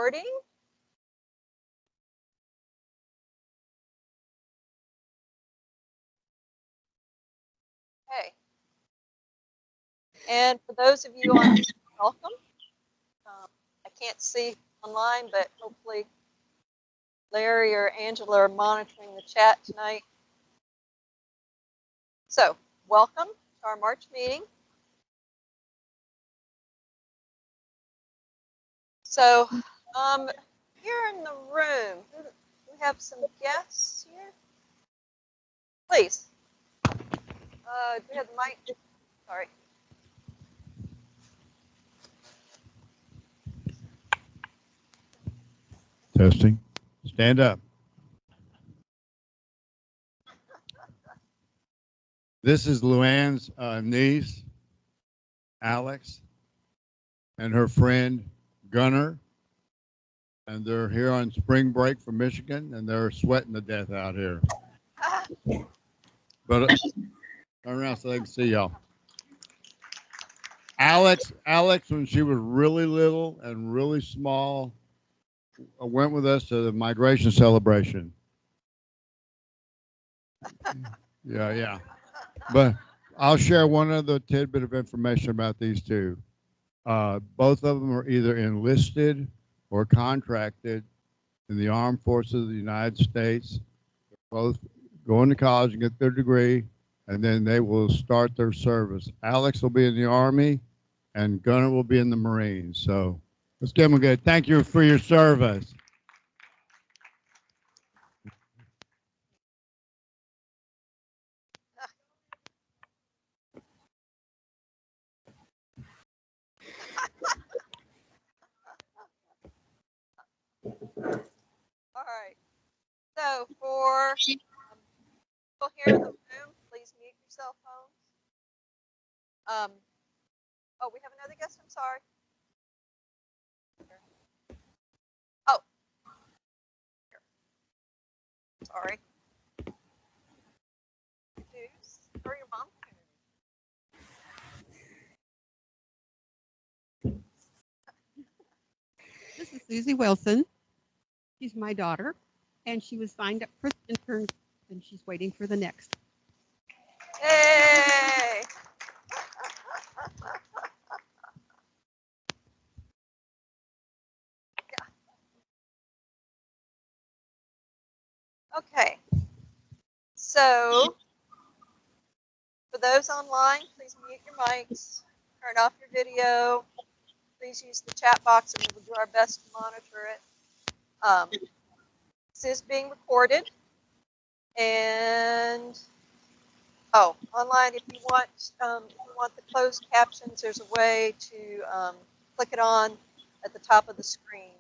recording. Okay. And for those of you on, welcome. I can't see online, but hopefully Larry or Angela are monitoring the chat tonight. So, welcome to our March meeting. So, here in the room, we have some guests here. Please. Do we have the mic? Sorry. Testing. Stand up. This is Luann's niece, Alex, and her friend, Gunnar. And they're here on spring break from Michigan, and they're sweating to death out here. But turn around so they can see y'all. Alex, when she was really little and really small, went with us to the migration celebration. Yeah. But I'll share one other tidbit of information about these two. Both of them are either enlisted or contracted in the armed forces of the United States. Both going to college and get their degree, and then they will start their service. Alex will be in the Army, and Gunnar will be in the Marines. So let's give them a good thank you for your service. All right. So for people here in the room, please mute your cell phones. Oh, we have another guest. I'm sorry. Oh, sorry. Or your mom. This is Susie Wilson. She's my daughter, and she was signed up for the intern, and she's waiting for the next. Hey! Okay. So, for those online, please mute your mics, turn off your video. Please use the chat box, and we'll do our best to monitor it. This is being recorded, and online, if you want the closed captions, there's a way to click it on at the top of the screen.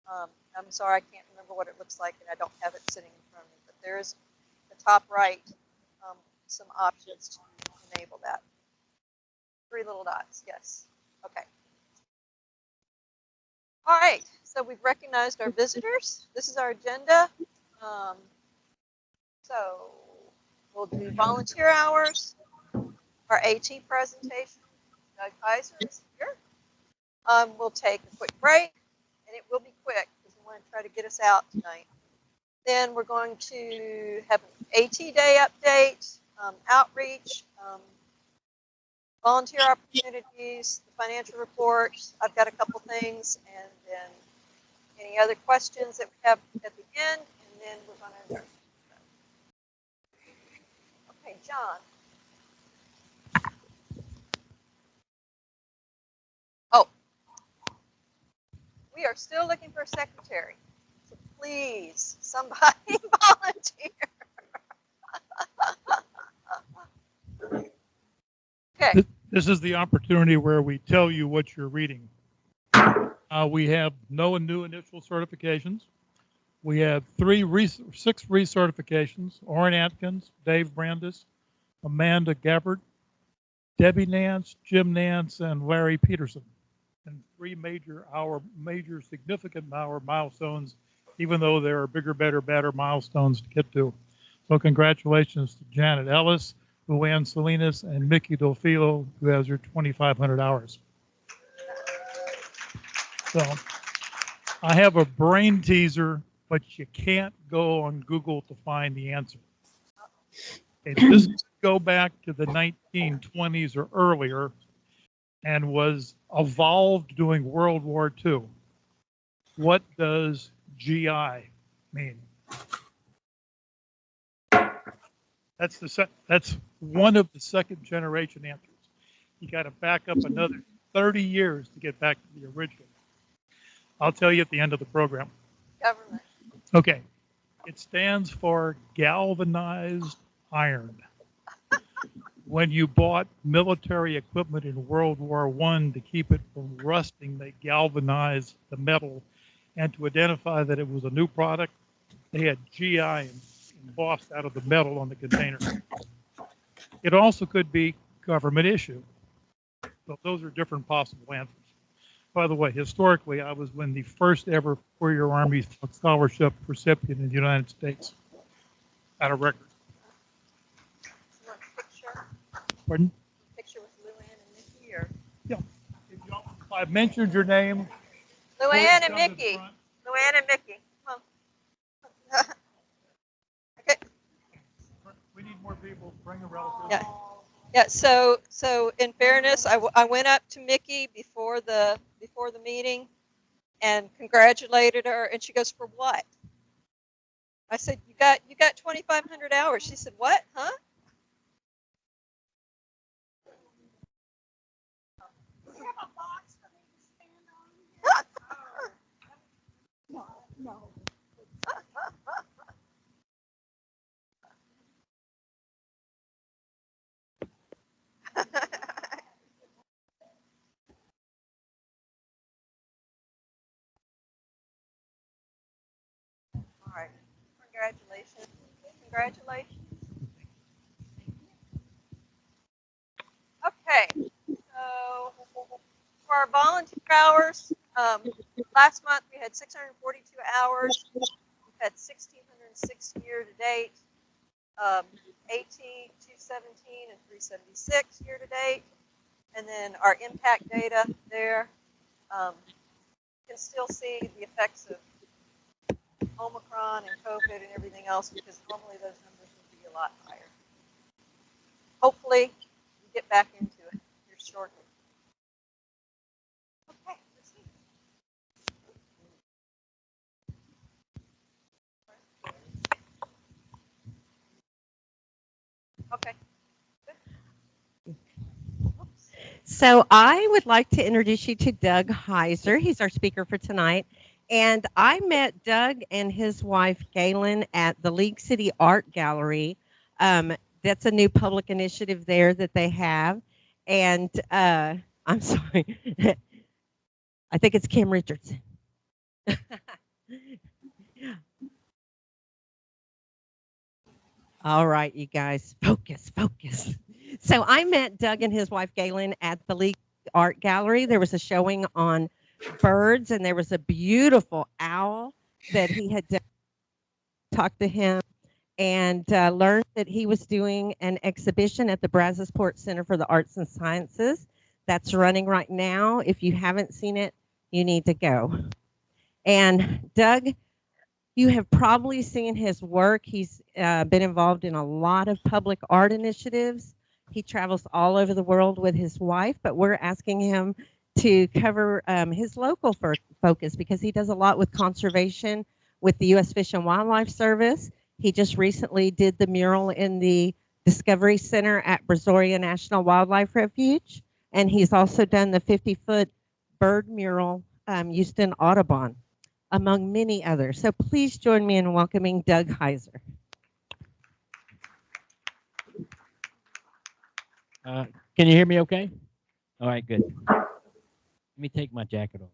I'm sorry, I can't remember what it looks like, and I don't have it sitting in front of me, but there is the top right some options to enable that. 3 little dots, yes. Okay. All right, so we've recognized our visitors. This is our agenda. So we'll do volunteer hours, our AT presentation. Doug Kaiser is here. We'll take a quick break, and it will be quick because we want to try to get us out tonight. Then we're going to have an AT day update, outreach, volunteer opportunities, the financial report. I've got a couple things, and then any other questions that we have at the end, and then we're going to. Okay, John. Oh, we are still looking for a secretary. So please, somebody volunteer. Okay. This is the opportunity where we tell you what you're reading. We have no new initial certifications. We have 6 recertifications: Orrin Atkins, Dave Brandis, Amanda Gabbard, Debbie Nance, Jim Nance, and Larry Peterson. And 3 major significant milestones, even though there are bigger, better milestones to get to. So congratulations to Janet Ellis, Luann Salinas, and Mickey Dolfilo, who has her 2,500 hours. So I have a brain teaser, but you can't go on Google to find the answer. Okay, this could go back to the 1920s or earlier and was evolved during World War II. What does GI mean? That's one of the second generation answers. You got to back up another 30 years to get back to the original. I'll tell you at the end of the program. Government. Okay. It stands for galvanized iron. When you bought military equipment in World War I to keep it from rusting, they galvanized the metal. And to identify that it was a new product, they had GI embossed out of the metal on the container. It also could be government issue. So those are different possible answers. By the way, historically, I was when the first ever four-year Army scholarship recipient in the United States. At a record. You want a picture? Pardon? Picture with Luann and Mickey, or Yeah. If I mentioned your name. Luann and Mickey. Luann and Mickey. Come on. Okay. We need more people. Bring a relative. Yeah. Yeah. So in fairness, I went up to Mickey before the meeting and congratulated her, and she goes, "For what?" I said, "You got 2,500 hours." She said, "What? Huh?" No. All right. Congratulations. Congratulations. Okay. So for our volunteer hours, last month we had 642 hours. We've had 1,606 year to date, 18, 217, and 376 year to date. And then our impact data there, you can still see the effects of Omicron and COVID and everything else, because normally those numbers would be a lot higher. Hopefully, we get back into it here shortly. Okay, let's see. Okay. Good. Oops. So I would like to introduce you to Doug Heiser. He's our speaker for tonight. And I met Doug and his wife, Galen, at the League City Art Gallery. That's a new public initiative there that they have. And I'm sorry. I think it's Kim Richardson. All right, you guys, focus. So I met Doug and his wife, Galen, at the League Art Gallery. There was a showing on birds, and there was a beautiful owl that he had talked to him and learned that he was doing an exhibition at the Brazosport Center for the Arts and Sciences. That's running right now. If you haven't seen it, you need to go. And Doug, you have probably seen his work. He's been involved in a lot of public art initiatives. He travels all over the world with his wife, but we're asking him to cover his local focus because he does a lot with conservation with the U.S. Fish and Wildlife Service. He just recently did the mural in the Discovery Center at Brazoria National Wildlife Refuge, and he's also done the 50-foot bird mural Houston Audubon, among many others. So please join me in welcoming Doug Heiser. Can you hear me okay? All right, good. Let me take my jacket off.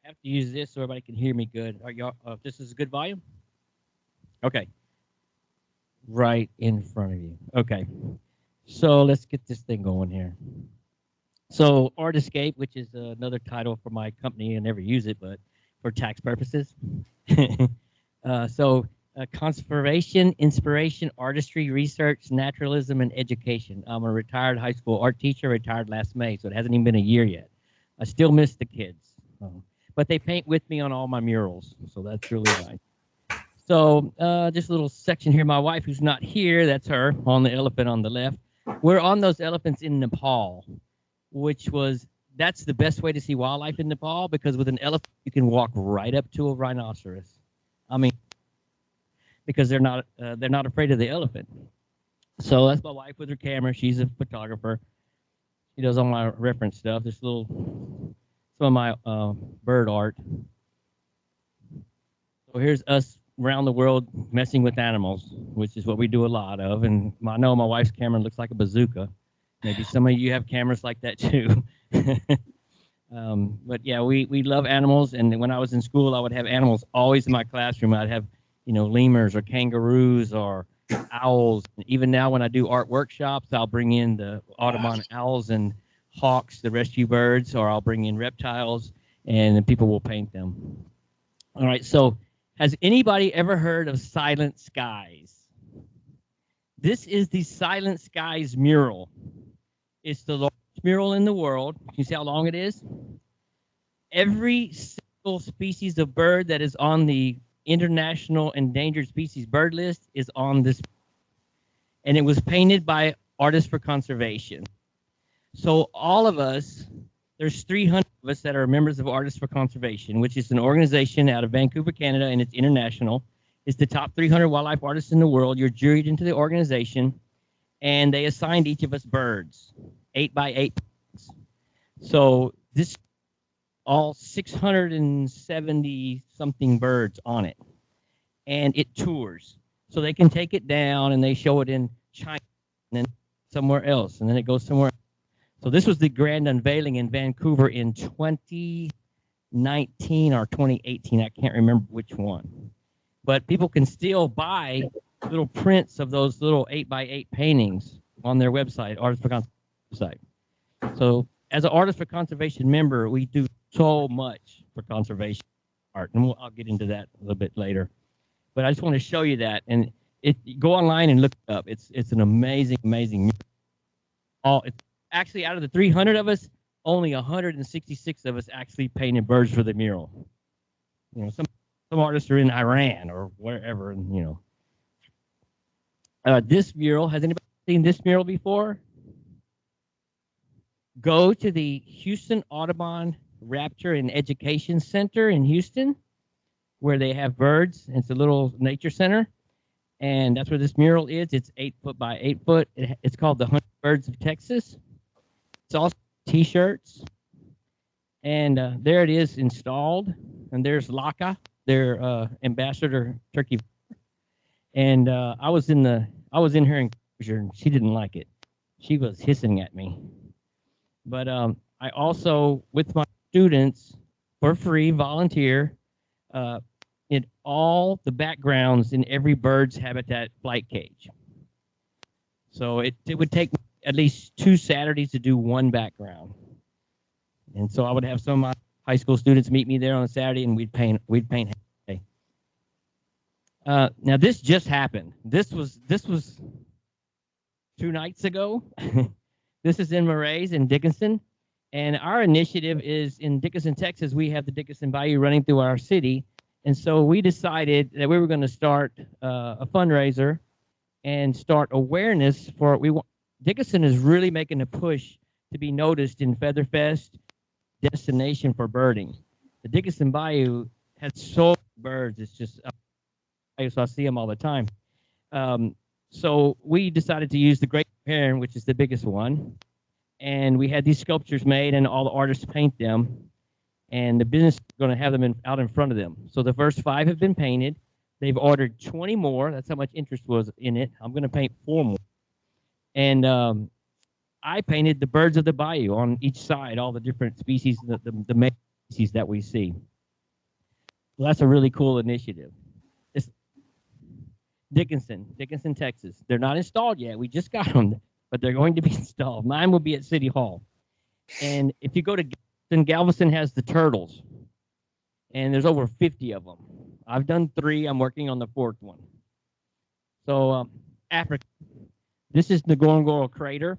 I have to use this so everybody can hear me good. Are y'all? This is a good volume? Okay. Right in front of you. Okay. So let's get this thing going here. So Art Escape, which is another title for my company, I never use it, but for tax purposes. conservation, inspiration, artistry, research, naturalism, and education. I'm a retired high school art teacher, retired last May, so it hasn't even been a year yet. I still miss the kids, but they paint with me on all my murals, so that's really nice. So just a little section here. My wife, who's not here, that's her on the elephant on the left. We're on those elephants in Nepal, that's the best way to see wildlife in Nepal, because with an elephant you can walk right up to a rhinoceros. I mean, because they're not afraid of the elephant. So that's my wife with her camera. She's a photographer. She does all my reference stuff. Some of my bird art. So here's us around the world messing with animals, which is what we do a lot of. And I know my wife's camera looks like a bazooka. Maybe some of you have cameras like that too. But yeah, we love animals. And when I was in school, I would have animals always in my classroom. I'd have, lemurs or kangaroos or owls. Even now when I do art workshops, I'll bring in the Audubon owls and hawks, the rescue birds, or I'll bring in reptiles, and then people will paint them. All right, so has anybody ever heard of Silent Skies? This is the Silent Skies mural. It's the largest mural in the world. Can you see how long it is? Every single species of bird that is on the International Endangered Species Bird List is on this. And it was painted by Artists for Conservation. So all of us, there's 300 of us that are members of Artists for Conservation, which is an organization out of Vancouver, Canada, and it's international. It's the top 300 wildlife artists in the world. You're juried into the organization, and they assigned each of us birds, 8 by 8. So this, all 670 something birds on it, and it tours. So they can take it down and they show it in China and then somewhere else, and then it goes somewhere else. So this was the grand unveiling in Vancouver in 2019 or 2018. I can't remember which one. But people can still buy little prints of those little 8 by 8 paintings on their website, Artists for Conservation website. So as an Artists for Conservation member, we do so much for conservation art, and I'll get into that a little bit later. But I just want to show you that, and go online and look it up. It's an amazing mural. It's actually, out of the 300 of us, only 166 of us actually painted birds for the mural. Some artists are in Iran or wherever, and this mural. Has anybody seen this mural before? Go to the Houston Audubon Raptor and Education Center in Houston, where they have birds. It's a little nature center, and that's where this mural is. It's 8 foot by 8 foot. It's called the 100 Birds of Texas. It's also T-shirts, and there it is installed. And there's Laka, their ambassador turkey, and I was in her enclosure, and she didn't like it. She was hissing at me. But I also, with my students, for free, volunteer in all the backgrounds in every bird's habitat flight cage. So it would take at least 2 Saturdays to do one background. And so I would have some of my high school students meet me there on a Saturday, and we'd paint. Now this just happened. This was 2 nights ago. This is in Morays in Dickinson, and our initiative is in Dickinson, Texas. We have the Dickinson Bayou running through our city, and so we decided that we were going to start a fundraiser and start awareness for. Dickinson is really making a push to be noticed in Featherfest, destination for birding. The Dickinson Bayou has so many birds. It's just so I see them all the time. So we decided to use the great heron, which is the biggest one, and we had these sculptures made, and all the artists paint them, and the business is going to have them out in front of them. So the first 5 have been painted. They've ordered 20 more. That's how much interest was in it. I'm going to paint 4 more. And I painted the birds of the bayou on each side, all the different species, the main species that we see. Well, that's a really cool initiative. It's Dickinson, Texas. They're not installed yet. We just got them, but they're going to be installed. Mine will be at City Hall. And if you go to Galveston has the turtles, and there's over 50 of them. I've done 3. I'm working on the 4th one. So Africa. This is Ngorongoro Crater,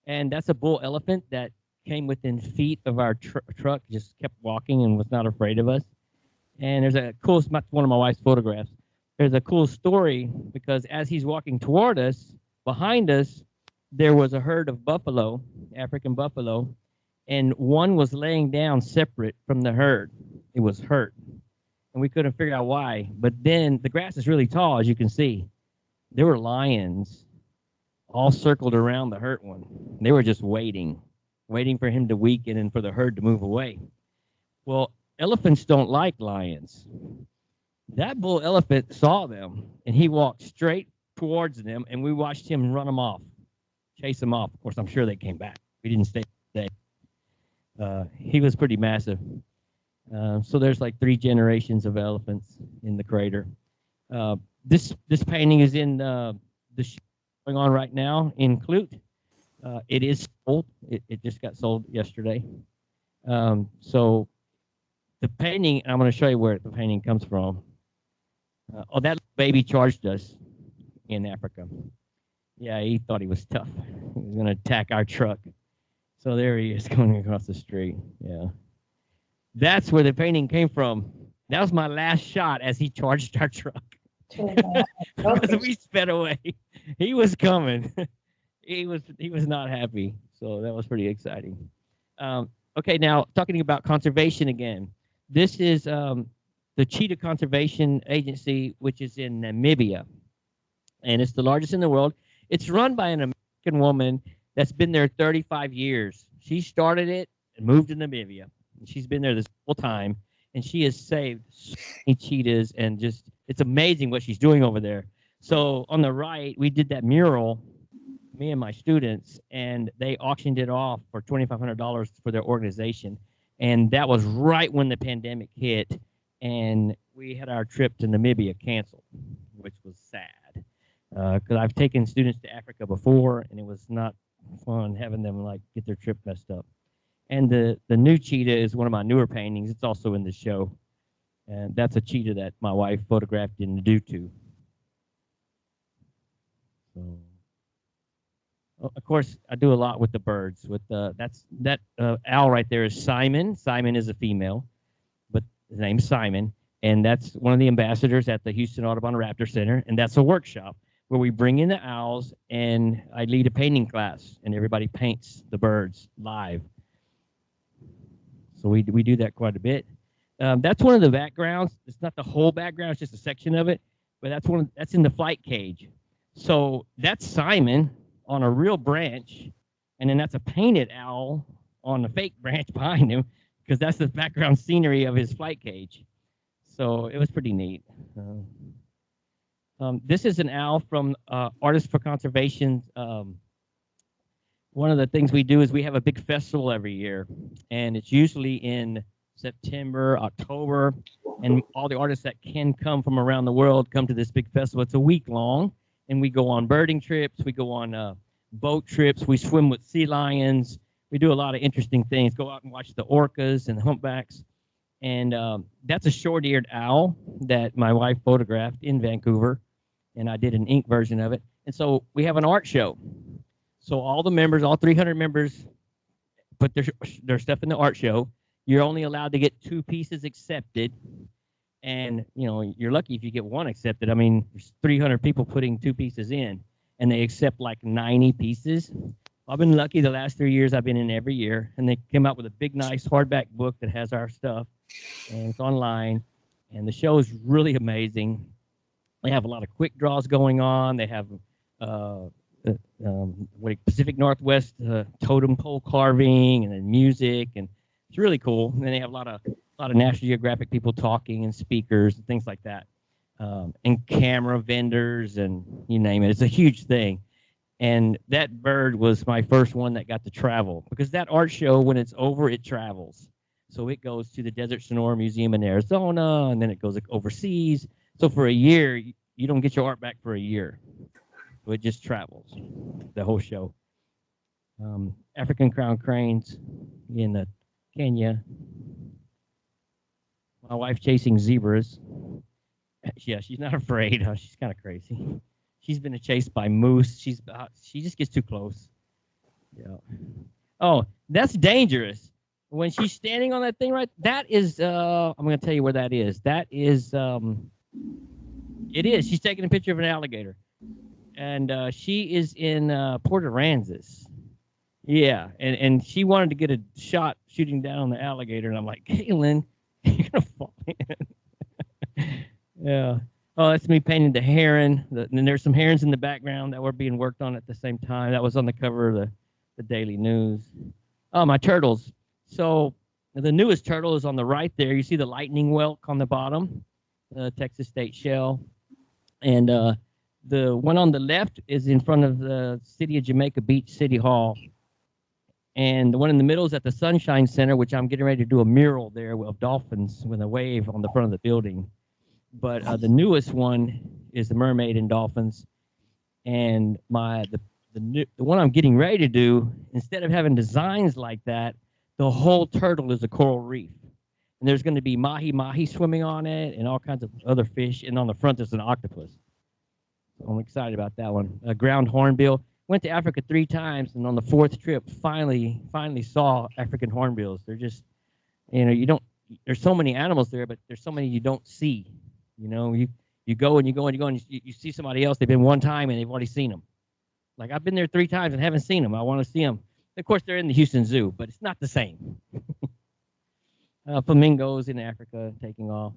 and that's a bull elephant that came within feet of our truck, just kept walking and was not afraid of us. And there's a cool, that's one of my wife's photographs. There's a cool story because as he's walking toward us, behind us, there was a herd of buffalo, African buffalo, and one was laying down separate from the herd. It was hurt, and we couldn't figure out why. But then the grass is really tall, as you can see. There were lions all circled around the hurt one. They were just waiting for him to weaken and for the herd to move away. Well, elephants don't like lions. That bull elephant saw them, and he walked straight towards them, and we watched him run them off, chase them off. Of course, I'm sure they came back. We didn't stay there. He was pretty massive. So there's like 3 generations of elephants in the crater. This painting is in the show going on right now in Clute. It is sold. It just got sold yesterday. So the painting, I'm going to show you where the painting comes from. That baby charged us in Africa. Yeah, he thought he was tough. He was going to attack our truck. So there he is going across the street. Yeah. That's where the painting came from. That was my last shot as he charged our truck. Because we sped away. He was coming. He was not happy. So that was pretty exciting. Okay, now talking about conservation again. This is the Cheetah Conservation Agency, which is in Namibia. And it's the largest in the world. It's run by an American woman that's been there 35 years. She started it and moved to Namibia. And she's been there this whole time. And she has saved so many cheetahs, and just, it's amazing what she's doing over there. So on the right, we did that mural, me and my students, and they auctioned it off for $2,500 for their organization. And that was right when the pandemic hit, and we had our trip to Namibia canceled, which was sad. Because I've taken students to Africa before, and it was not fun having them like get their trip messed up. And the new cheetah is one of my newer paintings. It's also in the show. And that's a cheetah that my wife photographed in Nudutu. So, of course, I do a lot with the birds. With that owl right there is Simon. Simon is a female, but his name's Simon. And that's one of the ambassadors at the Houston Audubon Raptor Center. And that's a workshop where we bring in the owls, and I lead a painting class, and everybody paints the birds live. So we do that quite a bit. That's one of the backgrounds. It's not the whole background; it's just a section of it. But that's in the flight cage. So that's Simon on a real branch, and then that's a painted owl on a fake branch behind him, because that's the background scenery of his flight cage. So it was pretty neat. This is an owl from Artists for Conservation. One of the things we do is we have a big festival every year, and it's usually in September, October, and all the artists that can come from around the world come to this big festival. It's a week long, and we go on birding trips, we go on boat trips, we swim with sea lions, we do a lot of interesting things, go out and watch the orcas and the humpbacks. And that's a short-eared owl that my wife photographed in Vancouver, and I did an ink version of it. And so we have an art show. So all the members, all 300 members, put their stuff in the art show. You're only allowed to get 2 pieces accepted. And, you know, you're lucky if you get 1 accepted. I mean, there's 300 people putting 2 pieces in, and they accept like 90 pieces. I've been lucky the last 3 years. I've been in every year. And they came out with a big, nice hardback book that has our stuff. And it's online. And the show is really amazing. They have a lot of quick draws going on. They have Pacific Northwest totem pole carving, and then music, and it's really cool. And then they have a lot of National Geographic people talking, and speakers and things like that, and camera vendors, and you name it. It's a huge thing. And that bird was my first one that got to travel, because that art show, when it's over, it travels. So it goes to the Desert Sonora Museum in Arizona, and then it goes overseas. So for a year, you don't get your art back for a year. So it just travels, the whole show. African crown cranes in Kenya. My wife chasing zebras. Yeah, she's not afraid. She's kind of crazy. She's been chased by moose. She just gets too close. Yeah. Oh, that's dangerous. When she's standing on that thing, right? That is. I'm going to tell you where that is. That is. It is. She's taking a picture of an alligator, and she is in Port Aransas. Yeah, and she wanted to get a shot shooting down on the alligator, and I'm like, Caitlin, you're gonna fall in. Yeah. Oh, that's me painting the heron. And there's some herons in the background that were being worked on at the same time. That was on the cover of the Daily News. Oh, my turtles. So the newest turtle is on the right there. You see the lightning whelk on the bottom, the Texas State shell. And the one on the left is in front of the City of Jamaica Beach City Hall. And the one in the middle is at the Sunshine Center, which I'm getting ready to do a mural there of dolphins with a wave on the front of the building. But the newest one is the mermaid and dolphins. And the one I'm getting ready to do, instead of having designs like that, the whole turtle is a coral reef. And there's going to be mahi-mahi swimming on it and all kinds of other fish. And on the front, there's an octopus. So I'm excited about that one. Ground hornbill. Went to Africa 3 times, and on the 4th trip, finally saw African hornbills. They're just, there's so many animals there, but there's so many you don't see. You go and you see somebody else. They've been one time and they've already seen them. Like, I've been there 3 times and haven't seen them. I want to see them. Of course, they're in the Houston Zoo, but it's not the same. Flamingos in Africa taking off.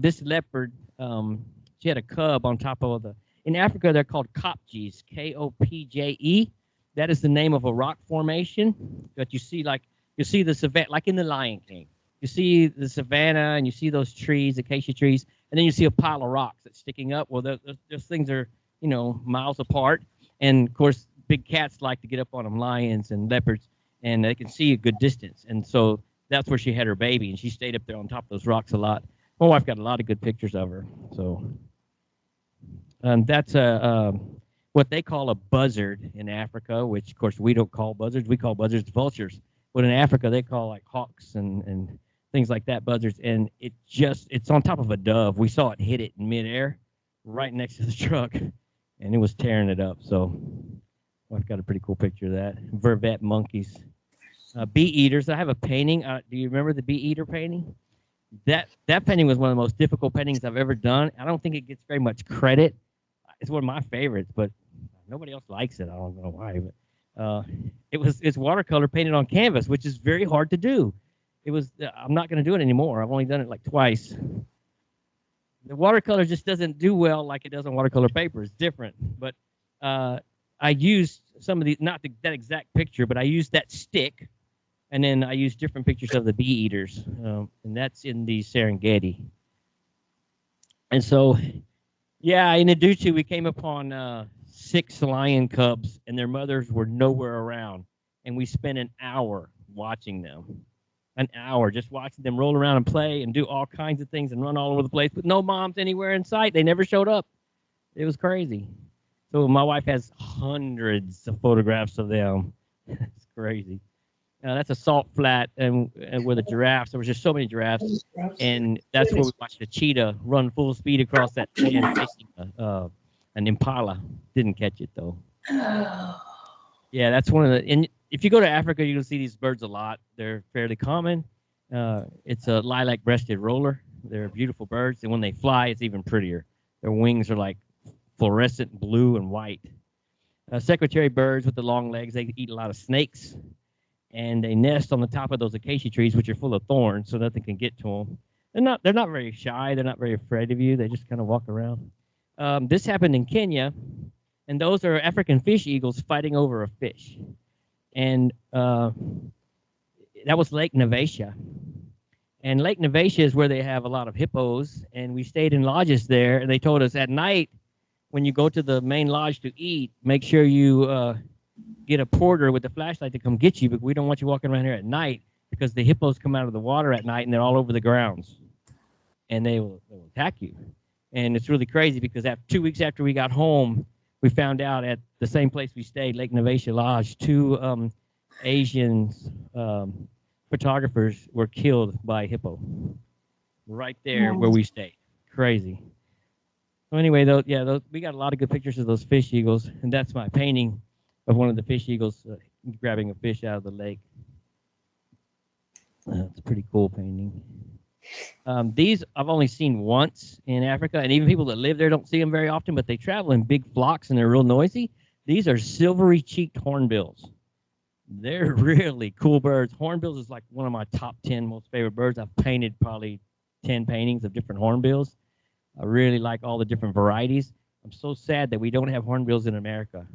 This leopard, she had a cub on top of in Africa, they're called kopjes, Kopje. That is the name of a rock formation that you see the savannah, like in the Lion King. You see the savannah and you see those trees, acacia trees, and then you see a pile of rocks that's sticking up. Well, those things are, miles apart. And, of course, big cats like to get up on them, lions and leopards, and they can see a good distance. And so that's where she had her baby, and she stayed up there on top of those rocks a lot. My wife got a lot of good pictures of her. So that's what they call a buzzard in Africa, which, of course, we don't call buzzards. We call buzzards vultures. But in Africa, they call, like, hawks and things like that buzzards. And it's on top of a dove. We saw it hit it in midair right next to the truck, and it was tearing it up. So I've got a pretty cool picture of that. Vervet monkeys. Bee eaters. I have a painting. Do you remember the bee eater painting? That painting was one of the most difficult paintings I've ever done. I don't think it gets very much credit. It's one of my favorites, but nobody else likes it. I don't know why, but it's watercolor painted on canvas, which is very hard to do. I'm not going to do it anymore. I've only done it like twice. The watercolor just doesn't do well like it does on watercolor paper. It's different, but I used some of that exact picture, but I used that stick. And then I used different pictures of the bee eaters, and that's in the Serengeti. And so, yeah, in Adutu, we came upon 6 lion cubs, and their mothers were nowhere around. And we spent an hour watching them, an hour just watching them roll around and play and do all kinds of things and run all over the place with no moms anywhere in sight. They never showed up. It was crazy. So my wife has hundreds of photographs of them. It's crazy. That's a salt flat, and where the giraffes, there was just so many giraffes, and that's where we watched a cheetah run full speed across that sand chasing an impala. Didn't catch it, though. Yeah, that's one of the, and if you go to Africa, you'll see these birds a lot. They're fairly common. It's a lilac-breasted roller. They're beautiful birds, and when they fly, it's even prettier. Their wings are like fluorescent blue and white. Secretary birds with the long legs, they eat a lot of snakes. And they nest on the top of those acacia trees, which are full of thorns, so nothing can get to them. They're not very shy. They're not very afraid of you. They just kind of walk around. This happened in Kenya, and those are African fish eagles fighting over a fish. And that was Lake Navatia. And Lake Navatia is where they have a lot of hippos, and we stayed in lodges there, and they told us at night, when you go to the main lodge to eat, make sure you get a porter with a flashlight to come get you, but we don't want you walking around here at night because the hippos come out of the water at night and they're all over the grounds, and they will attack you. And it's really crazy because 2 weeks after we got home, we found out at the same place we stayed, Lake Navatia Lodge, 2 Asian photographers were killed by hippo. right there where we stayed. Crazy. So anyway, though, yeah, we got a lot of good pictures of those fish eagles, and that's my painting of one of the fish eagles grabbing a fish out of the lake. It's a pretty cool painting. These I've only seen once in Africa, and even people that live there don't see them very often, but they travel in big flocks and they're real noisy. These are silvery-cheeked hornbills. They're really cool birds. Hornbills is like one of my top 10 most favorite birds. I've painted probably 10 paintings of different hornbills. I really like all the different varieties. I'm so sad that we don't have hornbills in America.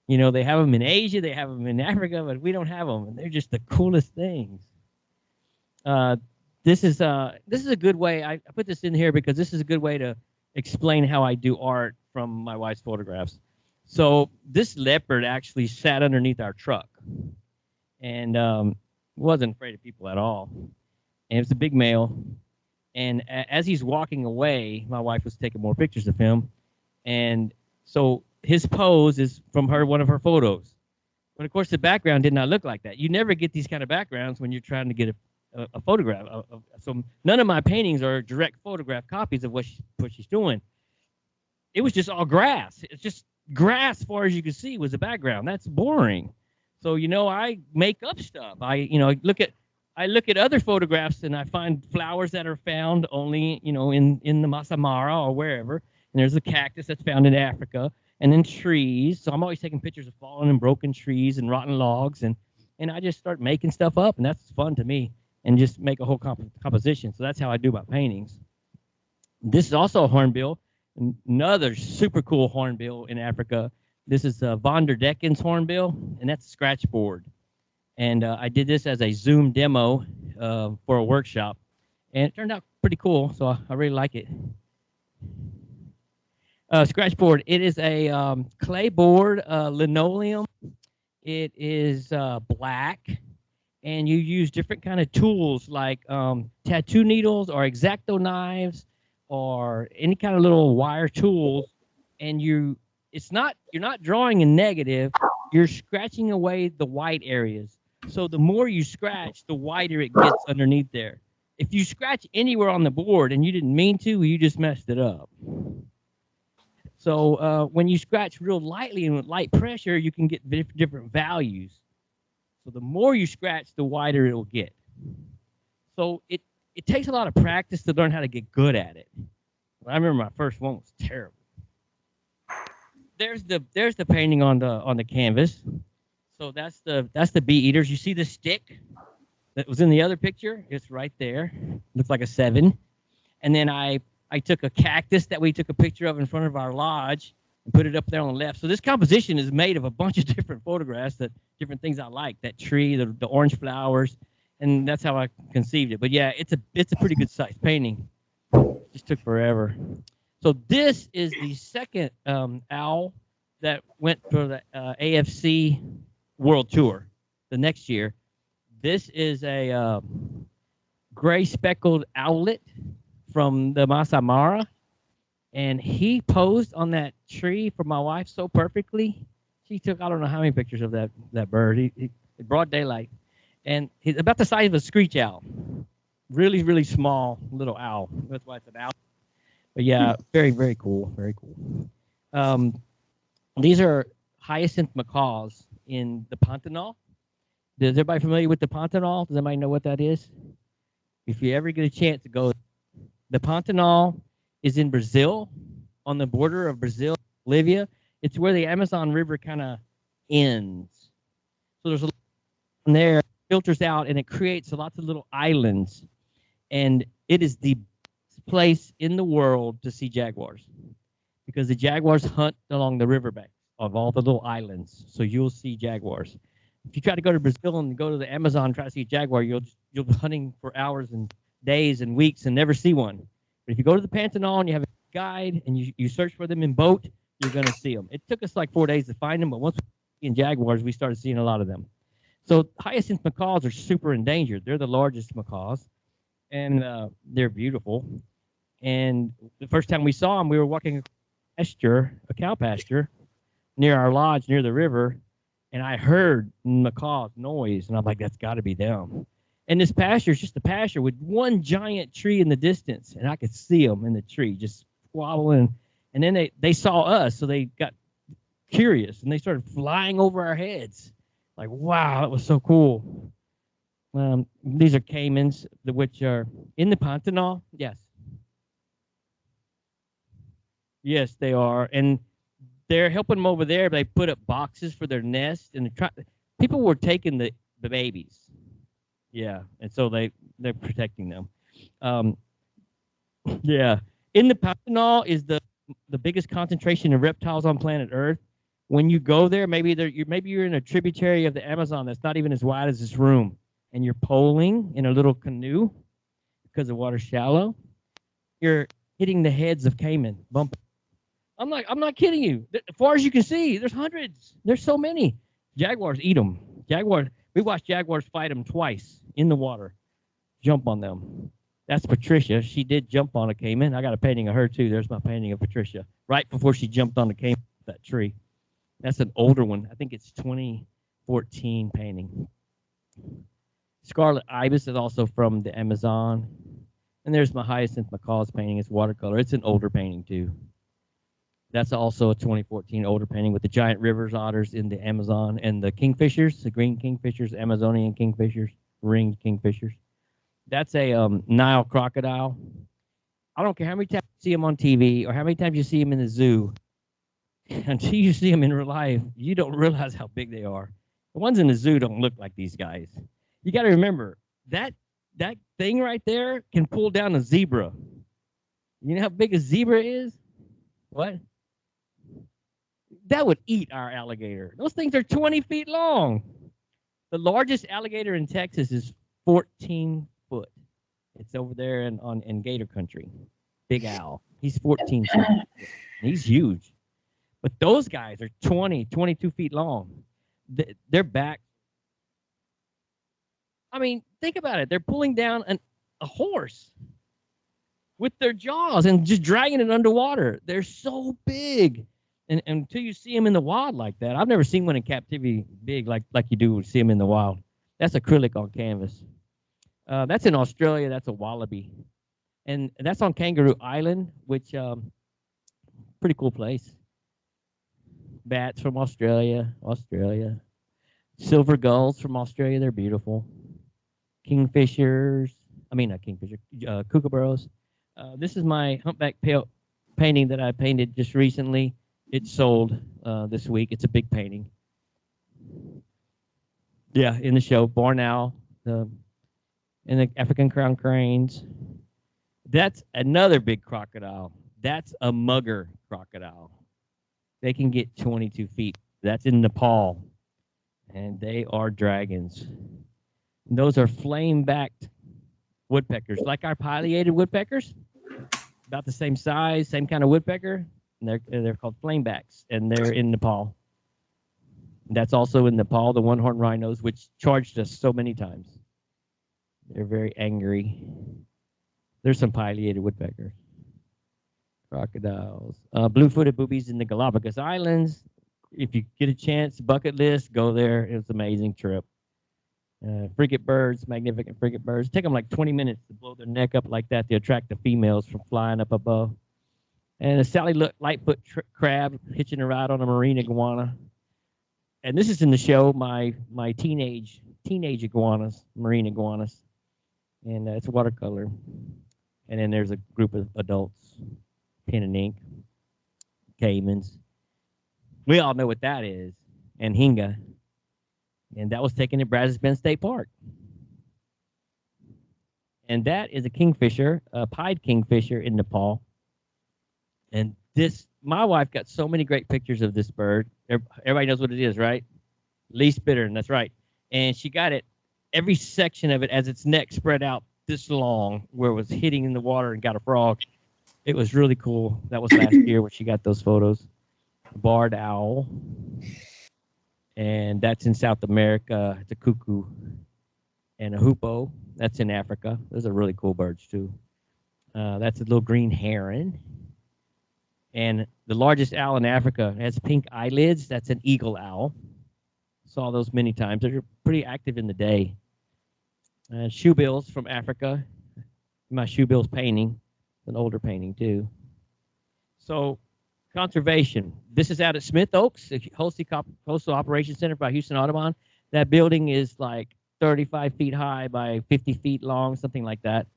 You know, they have them in Asia, they have them in Africa, but we don't have them, and they're just the coolest things. This is a good way. I put this in here because this is a good way to explain how I do art from my wife's photographs. So this leopard actually sat underneath our truck, and wasn't afraid of people at all. And it was a big male. And as he's walking away, my wife was taking more pictures of him, and so his pose is from one of her photos. But of course, the background did not look like that. You never get these kind of backgrounds when you're trying to get a photograph. So none of my paintings are direct photograph copies of what she's doing. It was just all grass. It's just grass, as far as you can see, was the background. That's boring. So I make up stuff. I look at other photographs and I find flowers that are found only in the Masai Mara or wherever. And there's a cactus that's found in Africa, and then trees. So I'm always taking pictures of fallen and broken trees and rotten logs, and I just start making stuff up, and that's fun to me, and just make a whole composition. So that's how I do my paintings. This is also a hornbill, another super cool hornbill in Africa. This is Von der Decken's hornbill, and that's a scratch board. And I did this as a Zoom demo for a workshop, and it turned out pretty cool, so I really like it. Scratch board. It is a clay board, linoleum. It is black, and you use different kind of tools like tattoo needles or X-Acto knives or any kind of little wire tools. And you're not drawing in negative. You're scratching away the white areas. So the more you scratch, the whiter it gets underneath there. If you scratch anywhere on the board and you didn't mean to, you just messed it up. So when you scratch real lightly and with light pressure, you can get different values. So the more you scratch, the wider it will get. So it takes a lot of practice to learn how to get good at it. I remember my first one was terrible. There's the painting on the canvas. So that's the bee eaters. You see the stick that was in the other picture? It's right there. Looks like a 7. And then I took a cactus that we took a picture of in front of our lodge and put it up there on the left. So this composition is made of a bunch of different photographs, different things I like. That tree, the orange flowers, and that's how I conceived it. But yeah, it's a pretty good size painting. Just took forever. So this is the second owl that went for the AFC World Tour the next year. This is a gray speckled owlet from the Masai Mara, and he posed on that tree for my wife so perfectly. She took I don't know how many pictures of that bird. He broad daylight, and he's about the size of a screech owl. Really, really small little owl. That's why it's an owl. But yeah, very, very cool. Very cool. These are hyacinth macaws in the Pantanal. Is everybody familiar with the Pantanal? Does anybody know what that is? If you ever get a chance to go, the Pantanal is in Brazil, on the border of Brazil, Bolivia. It's where the Amazon River kind of ends. So there's a lot there, filters out, and it creates lots of little islands. And it is the place in the world to see jaguars, because the jaguars hunt along the riverbanks of all the little islands. So you'll see jaguars. If you try to go to Brazil and go to the Amazon and try to see a jaguar, you'll be hunting for hours and days and weeks and never see one. But if you go to the Pantanal and you have a guide and you search for them in boat, you're going to see them. It took us like 4 days to find them, but once we were in jaguars, we started seeing a lot of them. So hyacinth macaws are super endangered. They're the largest macaws, and they're beautiful. And the first time we saw them, we were walking a cow pasture, near our lodge, near the river, and I heard macaws noise, and I'm like, that's got to be them. And this pasture is just a pasture with one giant tree in the distance, and I could see them in the tree just squabbling. And then they saw us, so they got curious, and they started flying over our heads. Like, wow, that was so cool. These are caimans, which are in the Pantanal. Yes. Yes, they are. And they're helping them over there. They put up boxes for their nest, and people were taking the babies. Yeah, and so they're protecting them. Yeah, in the Pantanal is the biggest concentration of reptiles on planet Earth. When you go there, maybe you're in a tributary of the Amazon that's not even as wide as this room, and you're poling in a little canoe because the water's shallow. You're hitting the heads of caiman, bumping. I'm not kidding you. As far as you can see, there's hundreds. There's so many. Jaguars eat them. We watched jaguars fight them twice in the water, jump on them. That's Patricia. She did jump on a caiman. I got a painting of her too. There's my painting of Patricia right before she jumped on the caiman, that tree. That's an older one. I think it's 2014 painting. Scarlet ibis is also from the Amazon. And there's my hyacinth macaw's painting. It's watercolor. It's an older painting too. That's also a 2014 older painting with the giant rivers otters in the Amazon and the kingfishers, the green kingfishers, Amazonian kingfishers, ringed kingfishers. That's a Nile crocodile. I don't care how many times you see them on TV or how many times you see them in the zoo. Until you see them in real life, you don't realize how big they are. The ones in the zoo don't look like these guys. You got to remember, that thing right there can pull down a zebra. You know how big a zebra is? What? That would eat our alligator. Those things are 20 feet long. The largest alligator in Texas is 14 foot. It's over there in Gator Country. Big Al. He's 14 feet. He's huge. But those guys are 20, 22 feet long. Their back. I mean, think about it. They're pulling down a horse with their jaws and just dragging it underwater. They're so big. And until you see them in the wild like that, I've never seen one in captivity big like you do see them in the wild. That's acrylic on canvas. That's in Australia. That's a wallaby. And that's on Kangaroo Island, which pretty cool place. Bats from Australia. Silver gulls from Australia. They're beautiful. Kingfishers. I mean, not kingfisher. Kookaburras. This is my humpback painting that I painted just recently. It sold this week. It's a big painting. Yeah, in the show, barn owl, and the African crown cranes. That's another big crocodile. That's a mugger crocodile. They can get 22 feet. That's in Nepal, and they are dragons. And those are flame-backed woodpeckers, like our pileated woodpeckers, about the same size, same kind of woodpecker. And they're called flamebacks, and they're in Nepal. That's also in Nepal, the one-horned rhinos, which charged us so many times. They're very angry. There's some pileated woodpeckers. Crocodiles. Blue-footed boobies in the Galapagos Islands. If you get a chance, bucket list, go there. It's an amazing trip. Frigate birds, magnificent frigate birds. Take them like 20 minutes to blow their neck up like that to attract the females from flying up above. And a Sally Lightfoot crab hitching a ride on a marine iguana. And this is in the show, my teenage iguanas, marine iguanas. And it's watercolor. And then there's a group of adults, pen and ink, caimans. We all know what that is. And hinga. And that was taken at Brazos Bend State Park. And that is a kingfisher, a pied kingfisher in Nepal. And my wife got so many great pictures of this bird. Everybody knows what it is, right? Least bittern, that's right. And she got it, every section of it as its neck spread out this long, where it was hitting in the water and got a frog. It was really cool. That was last year when she got those photos. Barred owl. And that's in South America. It's a cuckoo. And a hoopoe. That's in Africa. Those are really cool birds, too. That's a little green heron. And the largest owl in Africa has pink eyelids. That's an eagle owl. Saw those many times. They're pretty active in the day. shoebills from Africa. My shoebills painting, an older painting too. So conservation. This is out at Smith Oaks, the Coastal Operations Center by Houston Audubon. That building is like 35 feet high by 50 feet long, something like that.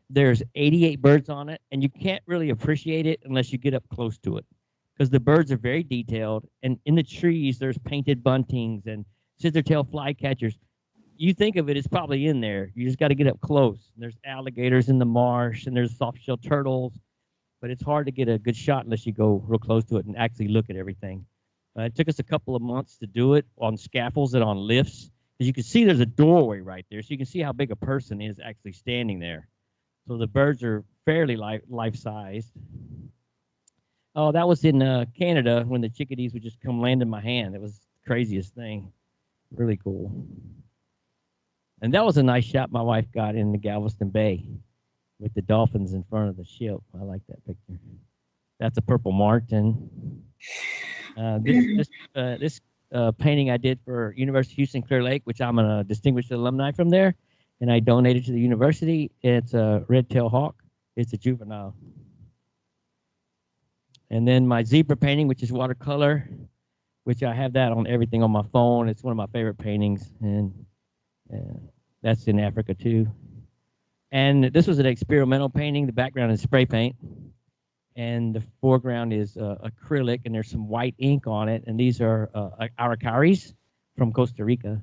There's 88 birds on it, and you can't really appreciate it unless you get up close to it, because the birds are very detailed. And in the trees, there's painted buntings and scissor-tail flycatchers. You think of it, it's probably in there. You just got to get up close. There's alligators in the marsh, and there's soft-shell turtles, but it's hard to get a good shot unless you go real close to it and actually look at everything. It took us a couple of months to do it on scaffolds and on lifts. As you can see, there's a doorway right there, so you can see how big a person is actually standing there. So the birds are fairly life-sized. Oh, that was in Canada when the chickadees would just come land in my hand. It was the craziest thing. Really cool. And that was a nice shot my wife got in the Galveston Bay with the dolphins in front of the ship. I like that picture. That's a purple martin. This painting I did for University of Houston Clear Lake, which I'm a distinguished alumni from there, and I donated to the university. It's a red-tailed hawk. It's a juvenile. And then my zebra painting, which is watercolor, which I have that on everything on my phone. It's one of my favorite paintings, and that's in Africa too. And this was an experimental painting. The background is spray paint, and the foreground is acrylic, and there's some white ink on it. And these are araucaries from Costa Rica.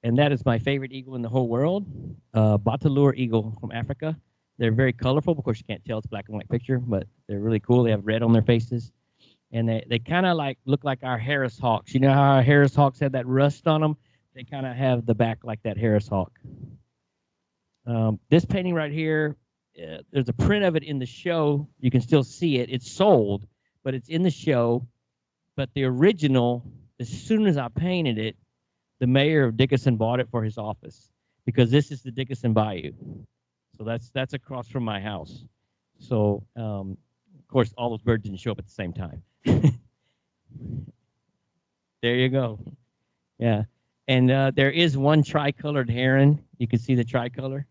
And that is my favorite eagle in the whole world, Bataleur eagle from Africa. They're very colorful. Of course, you can't tell it's a black and white picture, but they're really cool. They have red on their faces. And they kind of like look like our Harris hawks. You know how our Harris hawks have that rust on them? They kind of have the back like that Harris hawk. This painting right here, there's a print of it in the show. You can still see it. It's sold, but it's in the show. But the original, as soon as I painted it, the mayor of Dickinson bought it for his office, because this is the Dickinson Bayou. So that's across from my house. So, of course, all those birds didn't show up at the same time. There you go. Yeah. And there is one tricolored heron. You can see the tricolor.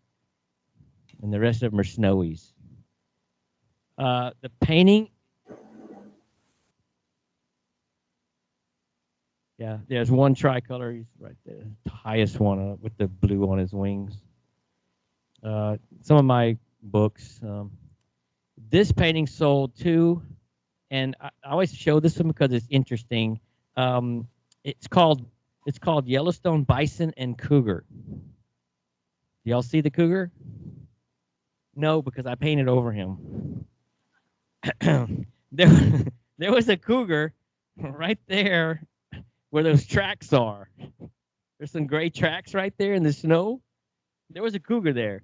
And the rest of them are snowies. The painting. Yeah, there's one tricolor. He's right there, the highest one with the blue on his wings. Some of my books. This painting sold too, and I always show this one because it's interesting. It's called Yellowstone Bison and Cougar. Y'all see the cougar? No, because I painted over him. There was a cougar right there where those tracks are. There's some gray tracks right there in the snow. There was a cougar there,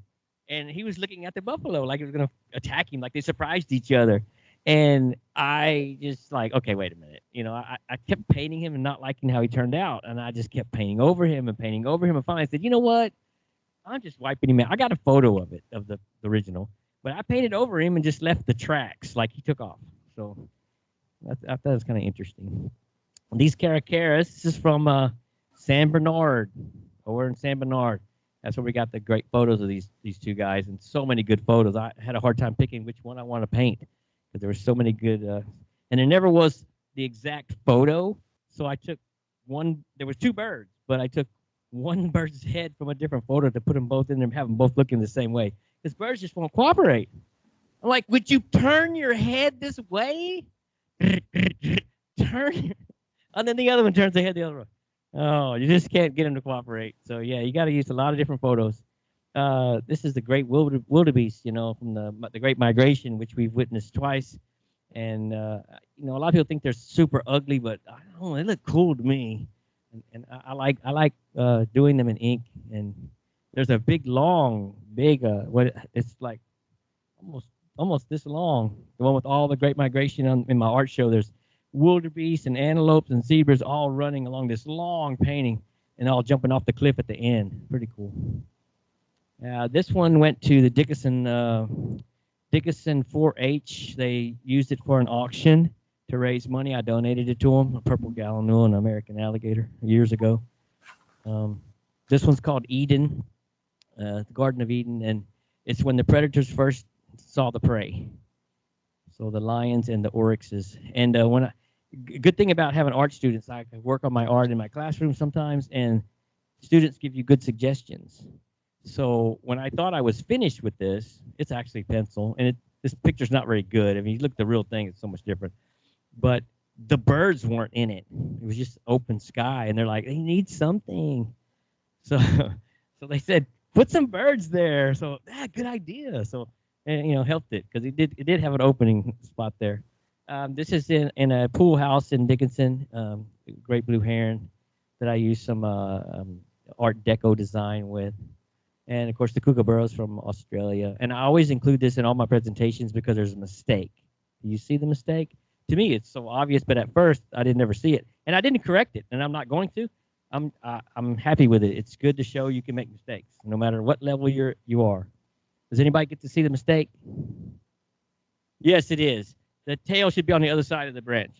and he was looking at the buffalo like it was going to attack him, like they surprised each other. And I just like, okay, wait a minute. You know, I kept painting him and not liking how he turned out, and I just kept painting over him and painting over him. And finally I said, you know what? I'm just wiping him out. I got a photo of it, of the original, but I painted over him and just left the tracks like he took off. So I thought it was kind of interesting. These caracaras, this is from San Bernard, over in San Bernard. That's where we got the great photos of these two guys, and so many good photos. I had a hard time picking which one I want to paint because there were so many good, and there never was the exact photo. So I took one. There was two birds, but I took one bird's head from a different photo to put them both in there and have them both looking the same way. Because birds just won't cooperate. I'm like, would you turn your head this way? Turn. And then the other one turns their head the other way. Oh, you just can't get them to cooperate. So yeah, you got to use a lot of different photos. This is the great wildebeest, you know, from the Great Migration, which we've witnessed twice. And you know, a lot of people think they're super ugly, but I don't know, they look cool to me. And I like doing them in ink. And there's a big it's like almost this long. The one with all the Great Migration in my art show. There's wildebeest and antelopes and zebras all running along this long painting and all jumping off the cliff at the end. Pretty cool. This one went to the Dickinson 4-H. They used it for an auction to raise money. I donated it to them, a purple gallinule and American alligator, years ago. This one's called Eden, the Garden of Eden, and it's when the predators first saw the prey. So the lions and the oryxes. And good thing about having art students, I can work on my art in my classroom sometimes, and students give you good suggestions. So when I thought I was finished with this, it's actually pencil, and this picture's not very good. I mean, you look at the real thing, it's so much different. But the birds weren't in it. It was just open sky, and they're like, they need something. So so they said, put some birds there. So good idea. So and, helped it because it did have an opening spot there. This is in a pool house in Dickinson, Great Blue Heron, that I use some Art Deco design with. And of course, the kookaburras from Australia. And I always include this in all my presentations because there's a mistake. You see the mistake? To me, it's so obvious, but at first, I didn't ever see it. And I didn't correct it, and I'm not going to. I'm happy with it. It's good to show you can make mistakes, no matter what level you are. Does anybody get to see the mistake? Yes, it is. The tail should be on the other side of the branch.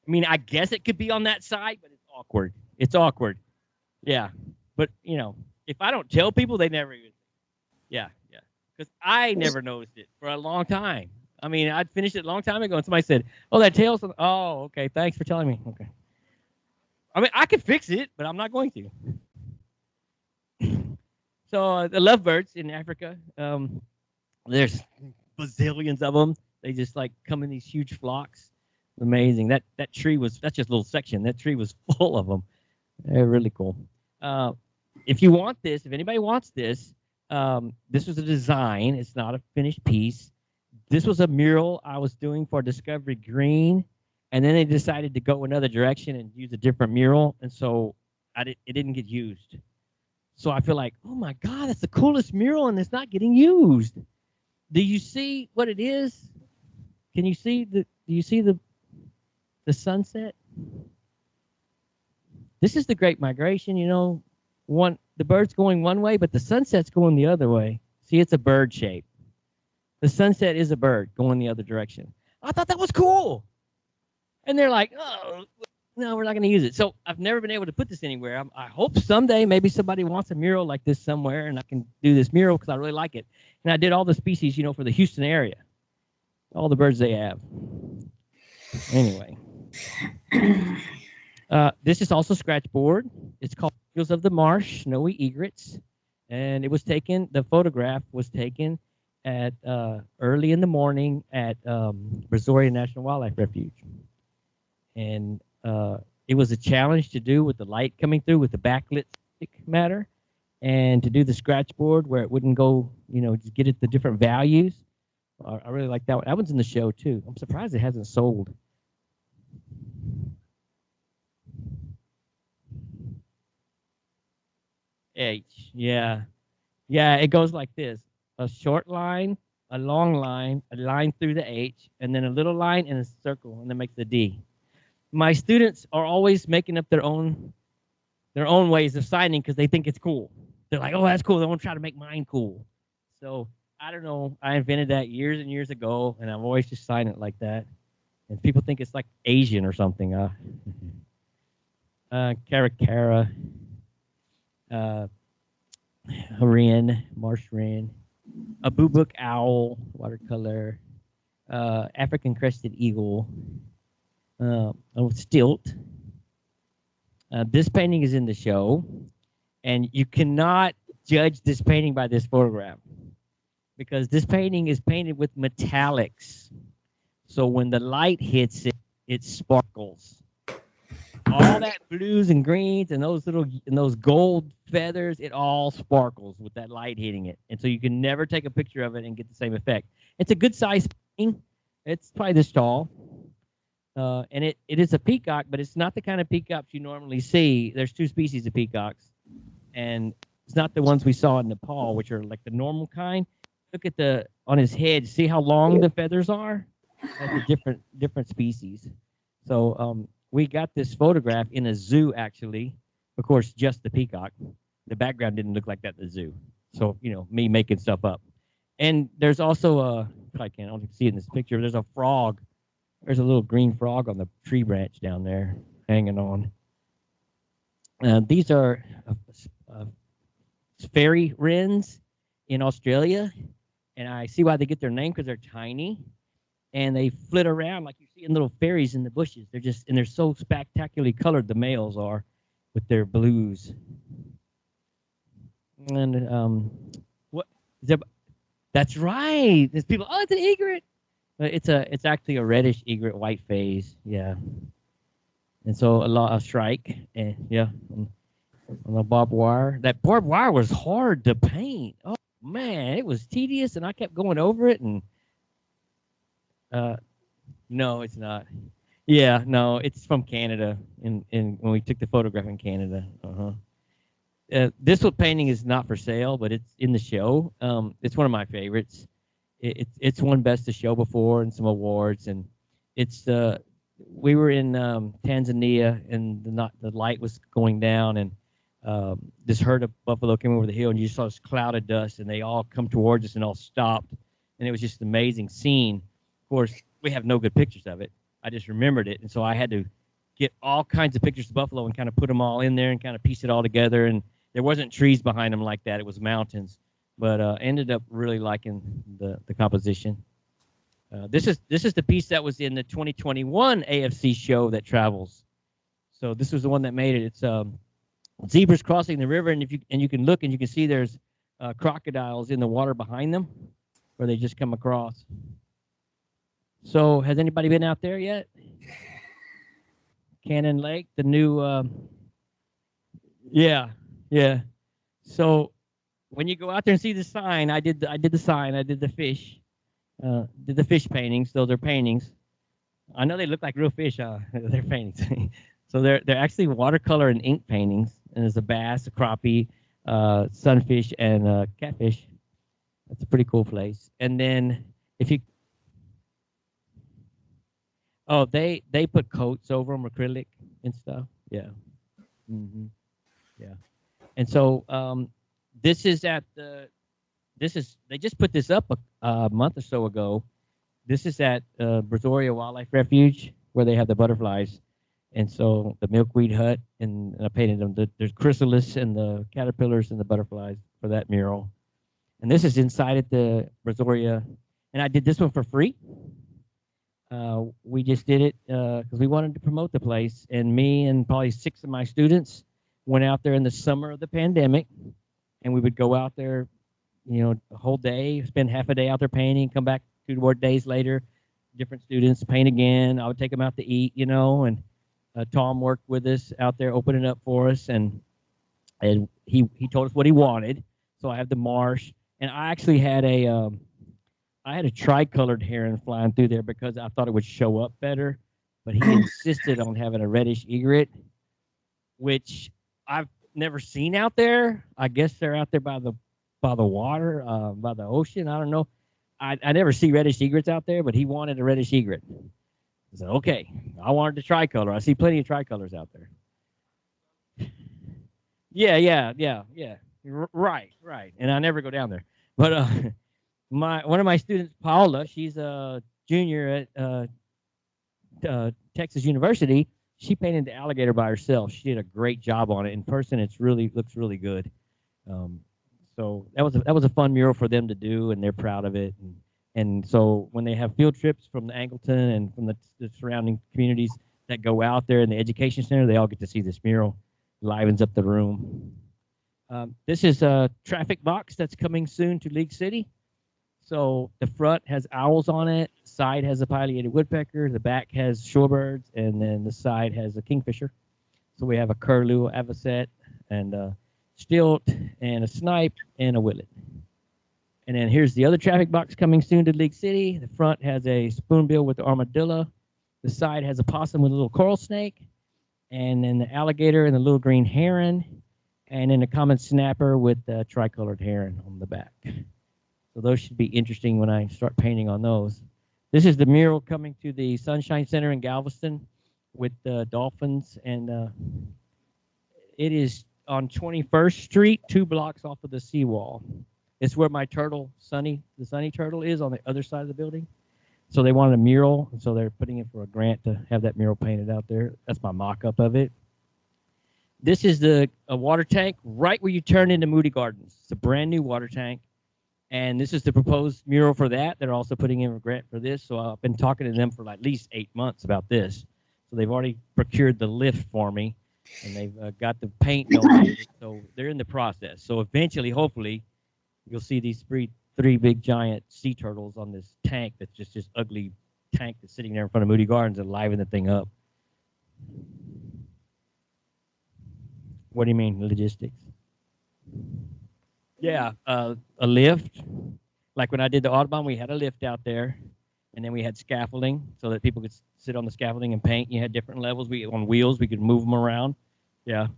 I mean, I guess it could be on that side, but it's awkward. It's awkward. Yeah. But, if I don't tell people, they never even. Yeah. Because I never noticed it for a long time. I mean, I'd finished it a long time ago, and somebody said, oh, that tail's on. Oh, okay. Thanks for telling me. Okay. I mean, I could fix it, but I'm not going to. So the lovebirds in Africa, there's bazillions of them. They just come in these huge flocks. Amazing. That's just a little section. That tree was full of them. They're really cool. If you want this, if anybody wants this, this was a design. It's not a finished piece. This was a mural I was doing for Discovery Green, and then they decided to go another direction and use a different mural, and so it didn't get used. So I feel like, oh my God, that's the coolest mural, and it's not getting used. Do you see what it is? Can you see do you see the sunset? This is the Great Migration, the bird's going one way, but the sunset's going the other way. See, it's a bird shape. The sunset is a bird going the other direction. I thought that was cool. And they're like, oh, no, we're not going to use it. So I've never been able to put this anywhere. I hope someday maybe somebody wants a mural like this somewhere, and I can do this mural because I really like it. And I did all the species, for the Houston area, all the birds they have. Anyway. This is also scratchboard. It's called Eagles of the Marsh, Snowy Egrets. And the photograph was taken at early in the morning at Brazoria National Wildlife Refuge. And it was a challenge to do with the light coming through with the backlit matter, and to do the scratchboard where it wouldn't go, just get it the different values. I really like that one. That one's in the show too. I'm surprised it hasn't sold. H, yeah. Yeah, it goes like this. A short line, a long line, a line through the H, and then a little line and a circle, and then makes the D. My students are always making up their own ways of signing because they think it's cool. They're like, oh, that's cool. They want to try to make mine cool. So I don't know. I invented that years and years ago, and I've always just signed it like that. And people think it's like Asian or something. Caracara, wren, marsh wren, a boobook owl, watercolor, African crested eagle, stilt. This painting is in the show, and you cannot judge this painting by this photograph because this painting is painted with metallics. So when the light hits it, it sparkles. All that blues and greens and those gold feathers, it all sparkles with that light hitting it. And so you can never take a picture of it and get the same effect. It's a good size painting. It's probably this tall. And it is a peacock, but it's not the kind of peacocks you normally see. There's two species of peacocks, and it's not the ones we saw in Nepal, which are like the normal kind. Look at on his head. See how long the feathers are? That's a different species. So we got this photograph in a zoo, actually. Of course, just the peacock. The background didn't look like that in the zoo. So, me making stuff up. And there's also I don't see it in this picture. There's a frog. There's a little green frog on the tree branch down there hanging on. These are uh, fairy wrens in Australia, and I see why they get their name because they're tiny and they flit around like you see in little fairies in the bushes. They're so spectacularly colored. The males are with their blues. And what is that? That's right. There's people. Oh, it's an egret. It's actually a reddish egret, white phase. Yeah. And so a lot of strike and yeah, on the barbed wire. That barbed wire was hard to paint. Oh man, it was tedious, and I kept going over it. And no, it's not. Yeah, no, it's from Canada. In when we took the photograph in Canada. This painting is not for sale, but it's in the show. It's one of my favorites. It's won best of show before and some awards, and it's we were in Tanzania, and the light was going down, and this herd of buffalo came over the hill, and you saw this cloud of dust, and they all come towards us and all stopped, and it was just an amazing scene. Of course, we have no good pictures of it. I just remembered it, and so I had to get all kinds of pictures of buffalo and kind of put them all in there and kind of piece it all together. And there wasn't trees behind them like that; it was mountains. But ended up really liking the composition. This is the piece that was in the 2021 AFC show that travels. So this was the one that made it. It's zebras crossing the river, and you can look and you can see there's crocodiles in the water behind them, where they just come across. So has anybody been out there yet? Cannon Lake, the new. Yeah. So when you go out there and see the sign, I did the sign. I did the fish. Did the fish paintings. Those are paintings. I know they look like real fish. They're paintings. So they're actually watercolor and ink paintings. And there's a bass, a crappie, sunfish, and catfish. That's a pretty cool place. And then if you, oh, they put coats over them, acrylic and stuff. Yeah. Mm-hmm. Yeah. And so this is they just put this up a month or so ago. This is at Brazoria Wildlife Refuge, where they have the butterflies. And so the milkweed hut, and I painted them. There's chrysalis and the caterpillars and the butterflies for that mural. And this is inside at the Brazoria. And I did this one for free. We just did it because we wanted to promote the place. And me and probably 6 of my students went out there in the summer of the pandemic. And we would go out there, a whole day, spend half a day out there painting, come back 2 more days later, different students paint again. I would take them out to eat, and Tom worked with us out there, opening up for us, and he told us what he wanted. So I have the marsh, and I actually had a tricolored heron flying through there because I thought it would show up better, but he insisted on having a reddish egret, which I've never seen out there. I guess they're out there by the water, by the ocean. I don't know. I never see reddish egrets out there, but he wanted a reddish egret. I said, okay, I wanted the tricolor. I see plenty of tricolors out there. Yeah. Right. And I never go down there. But one of my students, Paula, she's a junior at Texas University. She painted the alligator by herself. She did a great job on it. In person, looks really good. So that was a fun mural for them to do, and they're proud of it. And so when they have field trips from the Angleton and from the surrounding communities that go out there in the education center, they all get to see this mural. Livens up the room. This is a traffic box that's coming soon to League City. So the front has owls on it, side has a pileated woodpecker, the back has shorebirds, and then the side has a kingfisher. So we have a curlew, avocet, and a stilt, and a snipe, and a willet. And then here's the other traffic box coming soon to League City. The front has a spoonbill with the armadillo. The side has a possum with a little coral snake, and then the alligator and the little green heron, and then a common snapper with the tricolored heron on the back. So those should be interesting when I start painting on those. This is the mural coming to the Sunshine Center in Galveston with the dolphins, and it is on 21st Street, 2 blocks off of the seawall. It's where my turtle, the Sunny turtle, is on the other side of the building. So they wanted a mural, and so they're putting in for a grant to have that mural painted out there. That's my mock-up of it. this is a water tank right where you turn into Moody Gardens. It's a brand new water tank. And this is the proposed mural for that. They're also putting in a grant for this. So I've been talking to them for at least 8 months about this. So they've already procured the lift for me, and they've got the paint donated. So they're in the process. So eventually, hopefully, you'll see these three big giant sea turtles on this tank that's just this ugly tank that's sitting there in front of Moody Gardens and liven the thing up. What do you mean, logistics? Yeah, a lift. Like when I did the Audubon, we had a lift out there, and then we had scaffolding so that people could sit on the scaffolding and paint. You had different levels. On wheels, we could move them around. Yeah,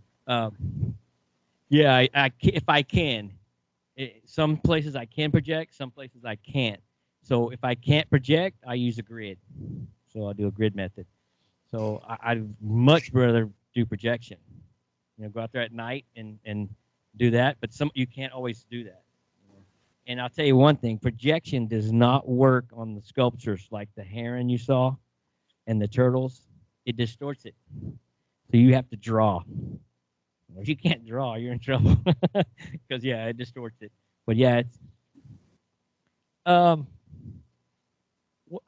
yeah. If I can, some places I can project, some places I can't. So if I can't project, I use a grid. So I'll do a grid method. So I'd much rather do projection. Go out there at night and do that, but you can't always do that. And I'll tell you one thing, projection does not work on the sculptures like the heron you saw and the turtles. It distorts it. So you have to draw. If you can't draw, you're in trouble. Because, yeah, it distorts it. But, yeah, it's...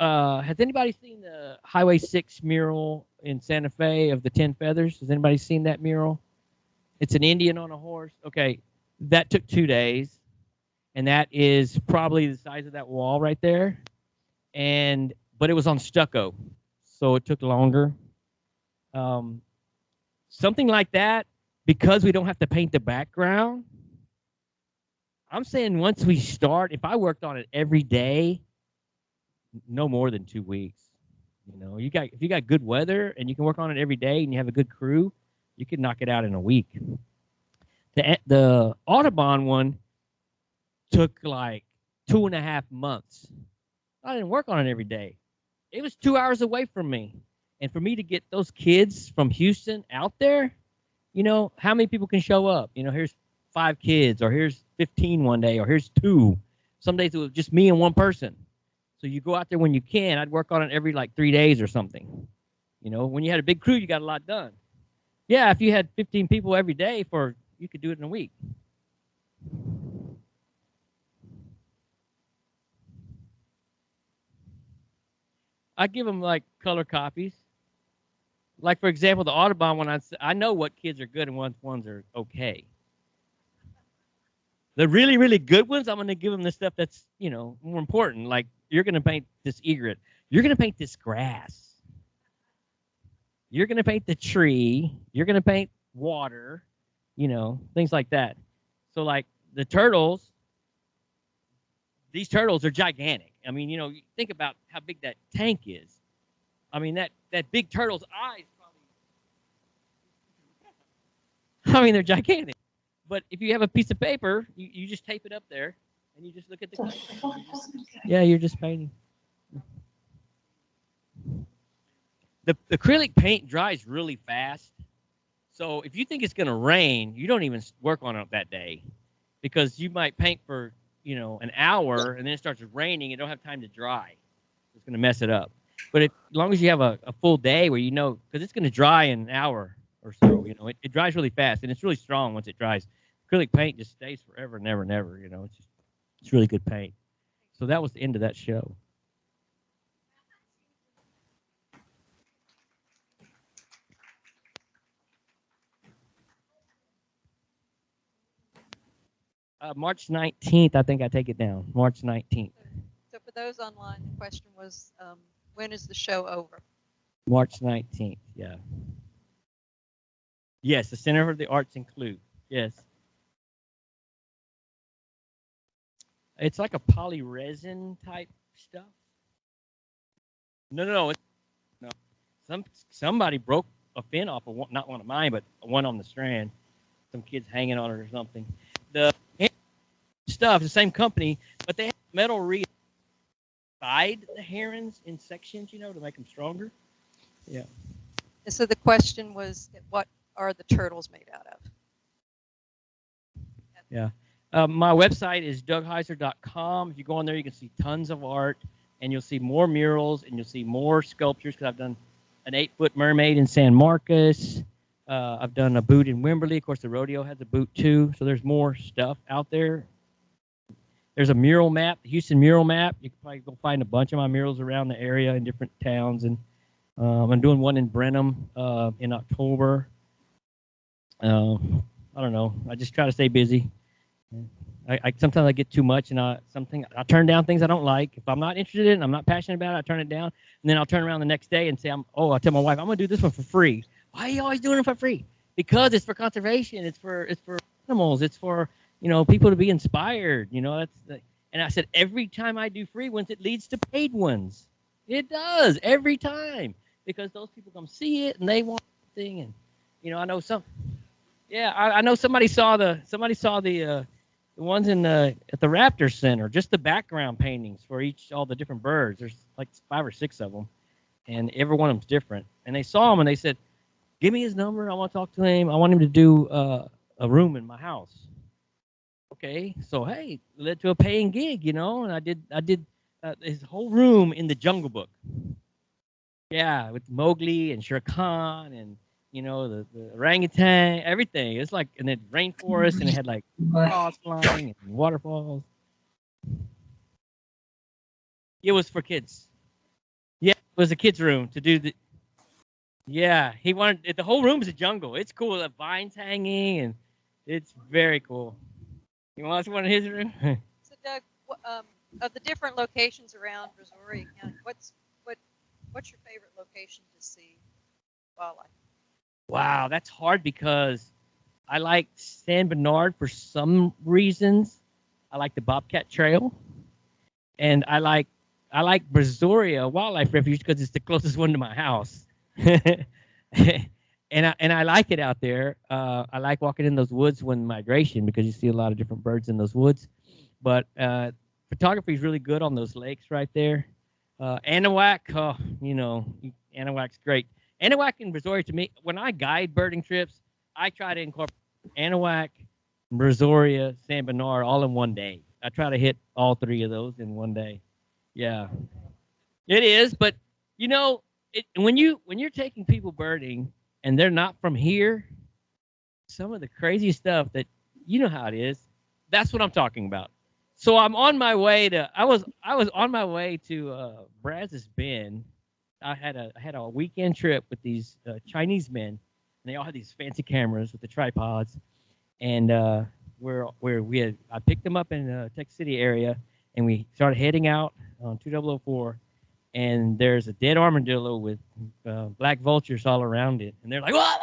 has anybody seen the Highway 6 mural in Santa Fe of the 10 feathers? Has anybody seen that mural? It's an Indian on a horse. Okay, that took 2 days, and that is probably the size of that wall right there. But it was on stucco, so it took longer. Something like that, because we don't have to paint the background. I'm saying once we start, if I worked on it every day, no more than 2 weeks. If you got good weather and you can work on it every day and you have a good crew, you could knock it out in a week. The Audubon one took like 2.5 months. I didn't work on it every day. It was 2 hours away from me. And for me to get those kids from Houston out there, how many people can show up? Here's 5 kids, or here's 15 one day, or here's 2. Some days it was just me and one person. So you go out there when you can. I'd work on it every 3 days or something. When you had a big crew, you got a lot done. Yeah, if you had 15 people every day, you could do it in a week. I give them color copies. For example, the Audubon one, I know what kids are good and what ones are okay. The really, really good ones, I'm going to give them the stuff that's, more important. Like, you're going to paint this egret. You're going to paint this grass. You're going to paint the tree. You're going to paint water, things like that. So, the turtles, these turtles are gigantic. I mean, you think about how big that tank is. I mean, that big turtle's eyes probably, they're gigantic. But if you have a piece of paper, you just tape it up there, and you just look at the color. You're just painting. The acrylic paint dries really fast. So if you think it's going to rain, you don't even work on it that day, because you might paint for, an hour, and then it starts raining. You don't have time to dry. It's going to mess it up. But as long as you have a full day where because it's going to dry in an hour or so, it dries really fast, and it's really strong once it dries. Acrylic paint just stays forever and ever and ever, it's really good paint. So that was the end of that show. March 19th, I think I take it down. March 19th. So for those online, the question was, when is the show over? March 19th, yeah. Yes, the Center for the Arts include. Yes. It's like a polyresin type stuff. No. Somebody broke a fin off of one, not one of mine, but one on the Strand. Some kids hanging on it or something. The stuff, the same company, but they have metal side the herons in sections, to make them stronger. Yeah. And so the question was, what are the turtles made out of? Yeah. My website is dougheiser.com. If you go on there, you can see tons of art, and you'll see more murals, and you'll see more sculptures, because I've done an 8-foot mermaid in San Marcos. I've done a boot in Wimberley. Of course, the rodeo has a boot too. So there's more stuff out there. There's a mural map, the Houston mural map. You can probably go find a bunch of my murals around the area in different towns. And I'm doing one in Brenham in October. I don't know. I just try to stay busy. I sometimes I get too much, and I turn down things I don't like. If I'm not interested in it, I'm not passionate about it, I turn it down, and then I'll turn around the next day and say, I'll tell my wife, I'm gonna do this one for free. Why are you always doing it for free? Because it's for conservation. It's for animals. It's for people to be inspired. And I said every time I do free ones, it leads to paid ones. It does every time because those people come see it and they want something. And I know some. Yeah, I know somebody saw the ones in at the Raptor Center, just the background paintings for all the different birds. There's like 5 or 6 of them, and every one of them's different. And they saw him and they said, "Give me his number. I want to talk to him. I want him to do a room in my house." Okay, so hey, led to a paying gig, and I did his whole room in the Jungle Book. Yeah, with Mowgli and Shere Khan and the orangutan, everything. It's like in the rainforest, and it had like frogs flying and waterfalls. It was for kids. Yeah, it was a kid's room to do the. Yeah, he wanted it. The whole room is a jungle. It's cool. The vines hanging, and it's very cool. You want to see one in his room? So, Doug, of the different locations around Brazoria County, what's your favorite location to see wildlife? Wow, that's hard because I like San Bernard for some reasons. I like the Bobcat Trail, and I like Brazoria Wildlife Refuge because it's the closest one to my house. and I like it out there. I like walking in those woods when migration because you see a lot of different birds in those woods. But photography is really good on those lakes right there. Anahuac, Anahuac's great. Anahuac and Brazoria, to me, when I guide birding trips, I try to incorporate Anahuac, Brazoria, San Bernard all in one day. I try to hit all 3 of those in one day. Yeah, it is. But when you're taking people birding and they're not from here, some of the crazy stuff that how it is. That's what I'm talking about. So I'm on my way to. I was on my way to Brazos Bend. I had a weekend trip with these Chinese men, and they all had these fancy cameras with the tripods, and I picked them up in the Texas City area, and we started heading out on 2004, and there's a dead armadillo with black vultures all around it, and they're like, "What?"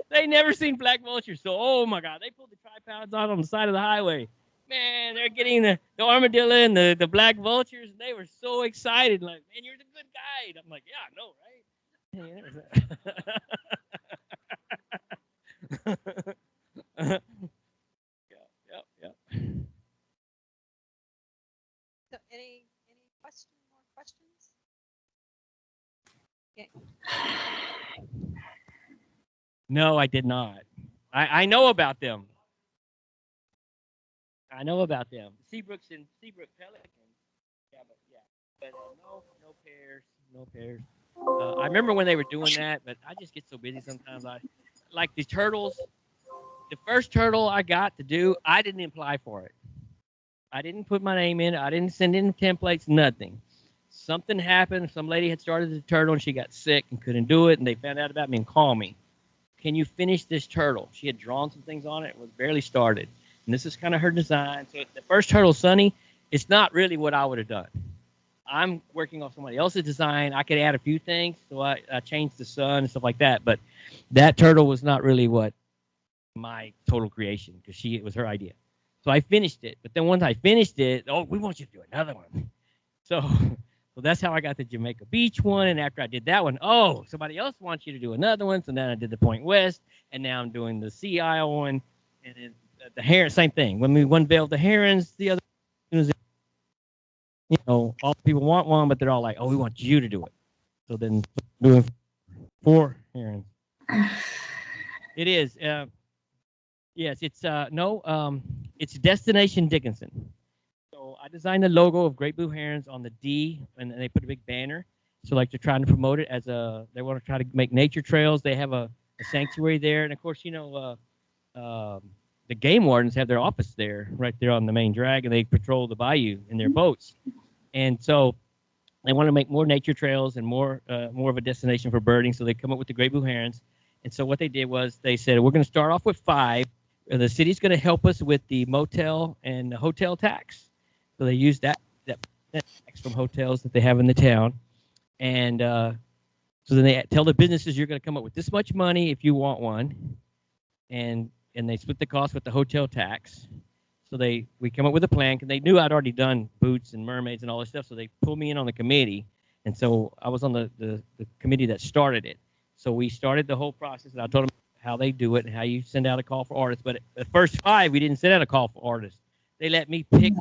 They never seen black vultures, so oh my god, they pulled the tripods out on the side of the highway. Man, they're getting the armadillo and the black vultures. And they were so excited. Like, man, you're the good guide. I'm like, yeah, I know, right? Yeah. So any more questions? Yeah. No, I did not. I know about them. I know about them. Seabrook pelicans. Yeah, but no pairs, no pairs. I remember when they were doing that, but I just get so busy sometimes. I like the turtles. The first turtle I got to do, I didn't apply for it. I didn't put my name in. I didn't send in templates, nothing. Something happened. Some lady had started the turtle and she got sick and couldn't do it. And they found out about me and called me. Can you finish this turtle? She had drawn some things on it. It was barely started. And this is kind of her design. So the first turtle, Sunny, it's not really what I would have done. I'm working off somebody else's design. I could add a few things. So I changed the sun and stuff like that. But that turtle was not really what my total creation because it was her idea. So I finished it. But then once I finished it, we want you to do another one. So that's how I got the Jamaica Beach one. And after I did that one, somebody else wants you to do another one. So then I did the Point West. And now I'm doing the Sea Isle one. And then the heron, same thing. When we unveiled the herons, the other, all the people want one, but they're all like, we want you to do it. So then doing 4 herons. It is. Yes, it's it's Destination Dickinson. So I designed the logo of Great Blue Herons on the D, and they put a big banner. So like they're trying to promote it as they want to try to make nature trails. They have a sanctuary there, and of course, the game wardens have their office there, right there on the main drag, and they patrol the bayou in their boats. And so they want to make more nature trails and more of a destination for birding. So they come up with the great blue herons. And so what they did was they said, we're going to start off with 5. The city's going to help us with the motel and the hotel tax. So they use that tax from hotels that they have in the town. And so then they tell the businesses, you're going to come up with this much money if you want one. And they split the cost with the hotel tax. So we come up with a plan because they knew I'd already done boots and mermaids and all this stuff. So they pulled me in on the committee. And so I was on the committee that started it. So we started the whole process, and I told them how they do it and how you send out a call for artists. But the first 5, we didn't send out a call for artists. They let me pick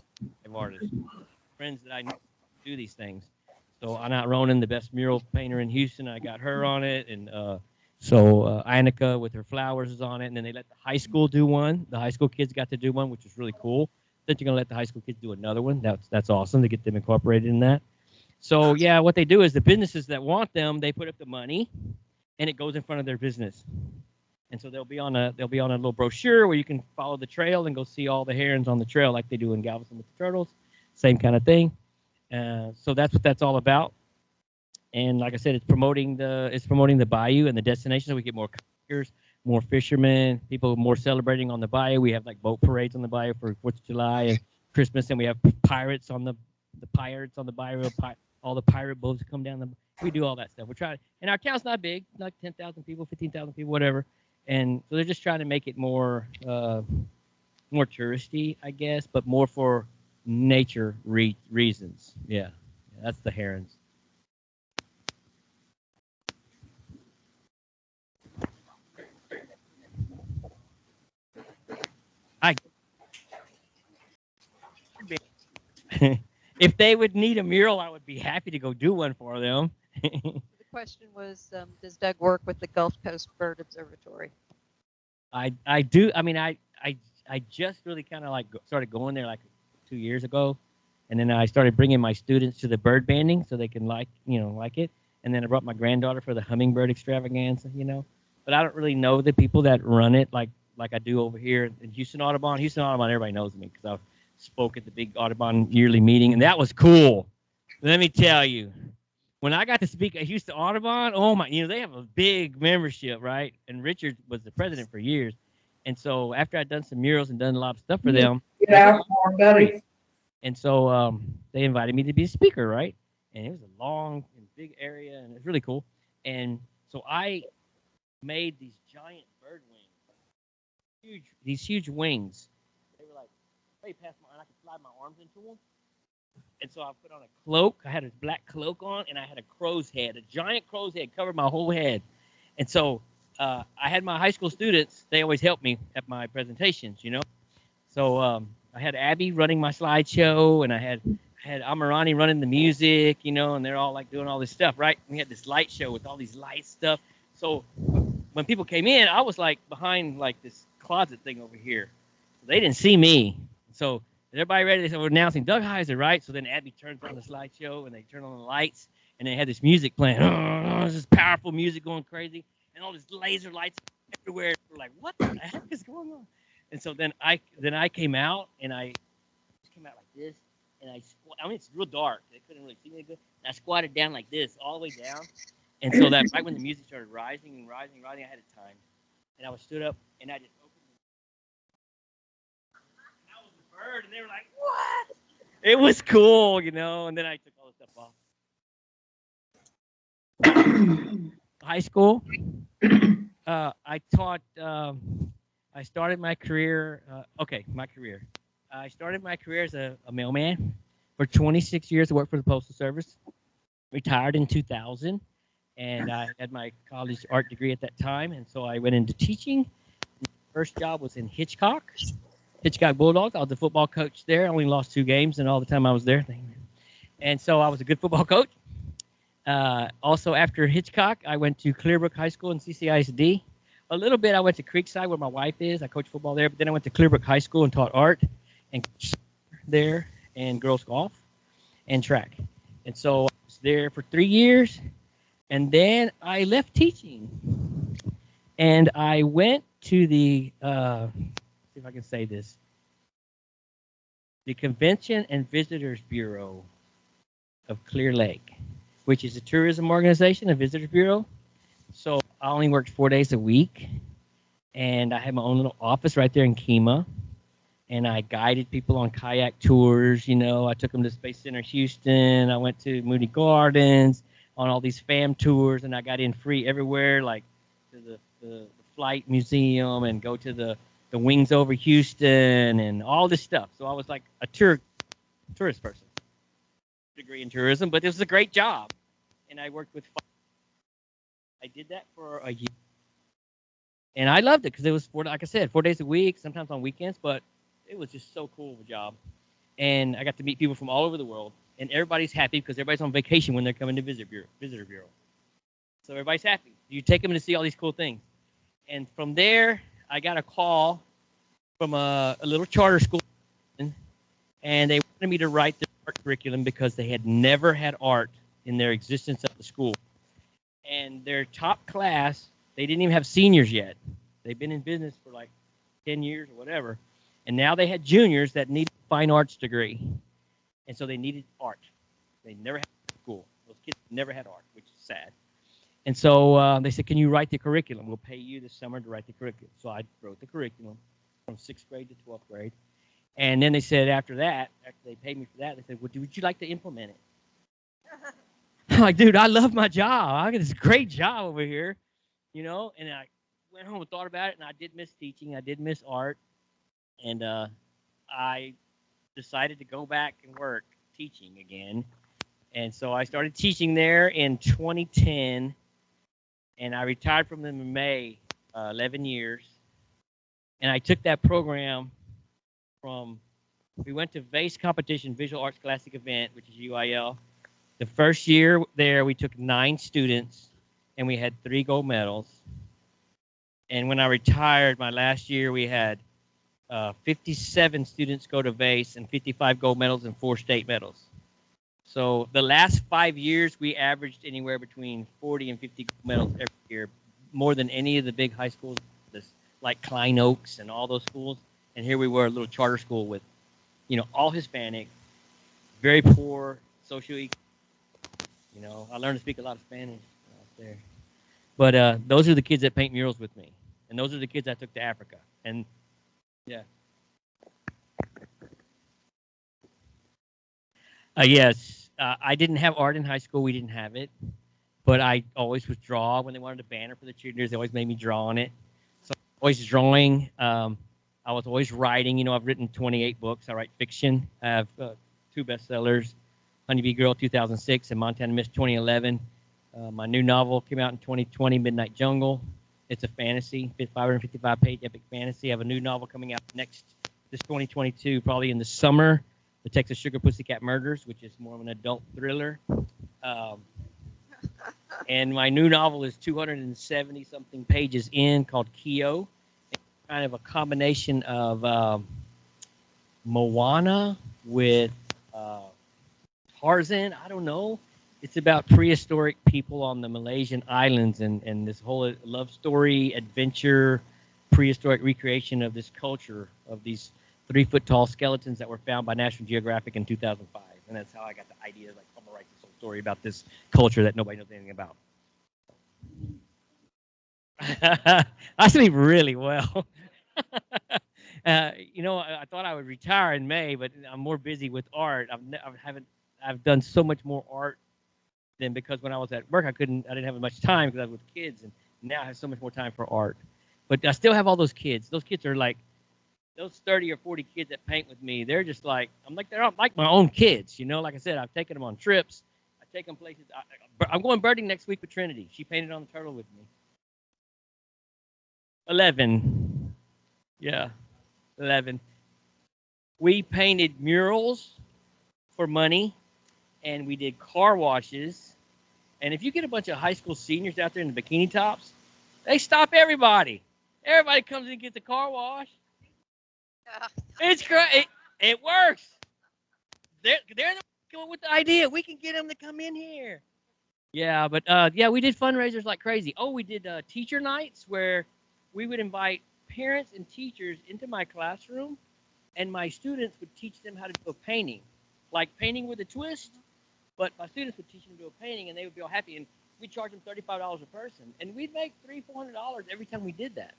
5 artists, friends that I knew do these things. So Anat Ronan, the best mural painter in Houston, I got her on it. And so Annika with her flowers is on it. And then they let the high school do one. The high school kids got to do one, which was really cool. Then you're going to let the high school kids do another one. That's awesome to get them incorporated in that. So, yeah, what they do is the businesses that want them, they put up the money, and it goes in front of their business. And so they'll be on a little brochure where you can follow the trail and go see all the herons on the trail like they do in Galveston with the turtles. Same kind of thing. So that's what that's all about. And like I said, it's promoting the bayou and the destination, so we get more kayakers, more fishermen, people more celebrating on the bayou. We have like boat parades on the bayou for 4th of July and Christmas, and we have pirates on the bayou. All the pirate boats come down. We do all that stuff. We're trying, and our town's not big, like 10,000 people, 15,000 people, whatever. And so they're just trying to make it more touristy, I guess, but more for nature reasons. Yeah, that's the herons. If they would need a mural, I would be happy to go do one for them. The question was, does Doug work with the Gulf Coast Bird Observatory? I do. I mean, I just really kind of like started going there like 2 years ago, and then I started bringing my students to the bird banding so they can like it. And then I brought my granddaughter for the hummingbird extravaganza, But I don't really know the people that run it like I do over here in Houston Audubon. Houston Audubon, everybody knows me because I spoke at the big Audubon yearly meeting, and that was cool. Let me tell you, when I got to speak at Houston Audubon, oh my, they have a big membership, right? And Richard was the president for years. And so after I'd done some murals and done a lot of stuff for them, and so they invited me to be a speaker, right? And it was a long and big area, and it was really cool. And so I made these giant bird wings, these huge wings. They were like way past my, and I could slide my arms into them. And so I put on a cloak. I had a black cloak on, and I had a crow's head, a giant crow's head, covered my whole head. And so I had my high school students. They always help me at my presentations, So I had Abby running my slideshow, and I had Amirani running the music, and they're all like doing all this stuff, right? We had this light show with all these light stuff. So when people came in, I was like behind like this closet thing over here. So they didn't see me. So everybody ready? They said, we're announcing Doug Heiser, right? So then Abby turns on the slideshow, and they turn on the lights, and they had this music playing. This powerful music going crazy, and all these laser lights everywhere. We're like, what the heck is going on? And so then I came out, and I came out like this, and it's real dark. They couldn't really see me good. And I squatted down like this, all the way down. And so that right when the music started rising and rising, I had a time. And I stood up, and I just opened and I was the bird, and they were like, what? It was cool, and then I took all the stuff off. High school, I taught, I started my career, I started my career as a mailman. For 26 years, I worked for the Postal Service. Retired in 2000, and I had my college art degree at that time, and so I went into teaching. My first job was in Hitchcock Bulldogs. I was the football coach there. I only lost 2 games in all the time I was there. And so I was a good football coach. Also, after Hitchcock, I went to Clearbrook High School in CCISD. A little bit, I went to Creekside, where my wife is. I coached football there, but then I went to Clearbrook High School and taught art and there and girls golf and track. And so was there for 3 years, and then I left teaching, and I went to the see if I can say this, the Convention and Visitors Bureau of Clear Lake, which is a tourism organization, a visitors bureau. So I only worked 4 days a week, and I had my own little office right there in Kemah, and I guided people on kayak tours. You know, I took them to Space Center Houston. I went to Moody Gardens on all these fam tours, and I got in free everywhere, like to the Flight Museum and go to the Wings Over Houston and all this stuff. So I was like a tourist person, degree in tourism, but it was a great job, and I worked with. I did that for a year, and I loved it because it was like I said, 4 days a week, sometimes on weekends, but it was just so cool of a job. And I got to meet people from all over the world, and everybody's happy because everybody's on vacation when they're coming to visitor bureau. So everybody's happy. You take them to see all these cool things. And from there, I got a call from a little charter school, and they wanted me to write their art curriculum because they had never had art in their existence at the school. And their top class, they didn't even have seniors yet. They've been in business for like 10 years or whatever. And now they had juniors that needed a fine arts degree. And so they needed art. They never had school. Those kids never had art, which is sad. And so they said, can you write the curriculum? We'll pay you this summer to write the curriculum. So I wrote the curriculum from 6th grade to 12th grade. And then they said after that, after they paid me for that, they said, well, would you like to implement it? I'm like, dude, I love my job. I got this great job over here, you know? And I went home and thought about it, and I did miss teaching. I did miss art. And I decided to go back and work teaching again. And so I started teaching there in 2010, and I retired from them in May, 11 years. And I took that program from, we went to VASE competition, Visual Arts Classic Event, which is UIL. The first year there, we took 9 students, and we had 3 gold medals. And when I retired, my last year, we had 57 students go to VASE and 55 gold medals and 4 state medals. So the last 5 years, we averaged anywhere between 40 and 50 gold medals every year, more than any of the big high schools, like Klein Oaks and all those schools. And here we were, a little charter school with, you know, all Hispanic, very poor, socioeconomic. You know, I learned to speak a lot of Spanish out there. But those are the kids that paint murals with me. And those are the kids I took to Africa. And, yeah. Yes, I didn't have art in high school. We didn't have it. But I always was draw. When they wanted a banner for the cheerleaders, they always made me draw on it. So always drawing. I was always writing. You know, I've written 28 books. I write fiction. I have 2 bestsellers, Honeybee Girl 2006 and Montana Mist 2011. My new novel came out in 2020, Midnight Jungle. It's a fantasy, 555-page epic fantasy. I have a new novel coming out this 2022, probably in the summer, The Texas Sugar Pussycat Murders, which is more of an adult thriller. And my new novel is 270-something pages in, called Keo. It's kind of a combination of Moana with Tarzan. I don't know. It's about prehistoric people on the Malaysian islands and this whole love story, adventure, prehistoric recreation of this culture of these 3-foot-tall skeletons that were found by National Geographic in 2005. And that's how I got the idea, like, I'm gonna write this whole story about this culture that nobody knows anything about. I sleep really well. You know, I thought I would retire in May, but I'm more busy with art. I've done so much more art than, because when I was at work, I didn't have as much time because I was with kids, and now I have so much more time for art. But I still have all those kids. Those kids are like, those 30 or 40 kids that paint with me, they're just like, they're like my own kids, you know? Like I said, I've taken them on trips. I take them places. I'm going birding next week with Trinity. She painted on the turtle with me. 11. Yeah, 11. We painted murals for money, and we did car washes. And if you get a bunch of high school seniors out there in the bikini tops, they stop everybody. Everybody comes in and gets a car wash. Yeah. It's great. It works. They're in the come up with the idea. We can get them to come in here. Yeah, but yeah, we did fundraisers like crazy. Oh, we did teacher nights where we would invite parents and teachers into my classroom, and my students would teach them how to do a painting, like painting with a twist. But my students would teach them to do a painting, and they would be all happy. And we charge them $35 a person, and we'd make $300-$400 every time we did that.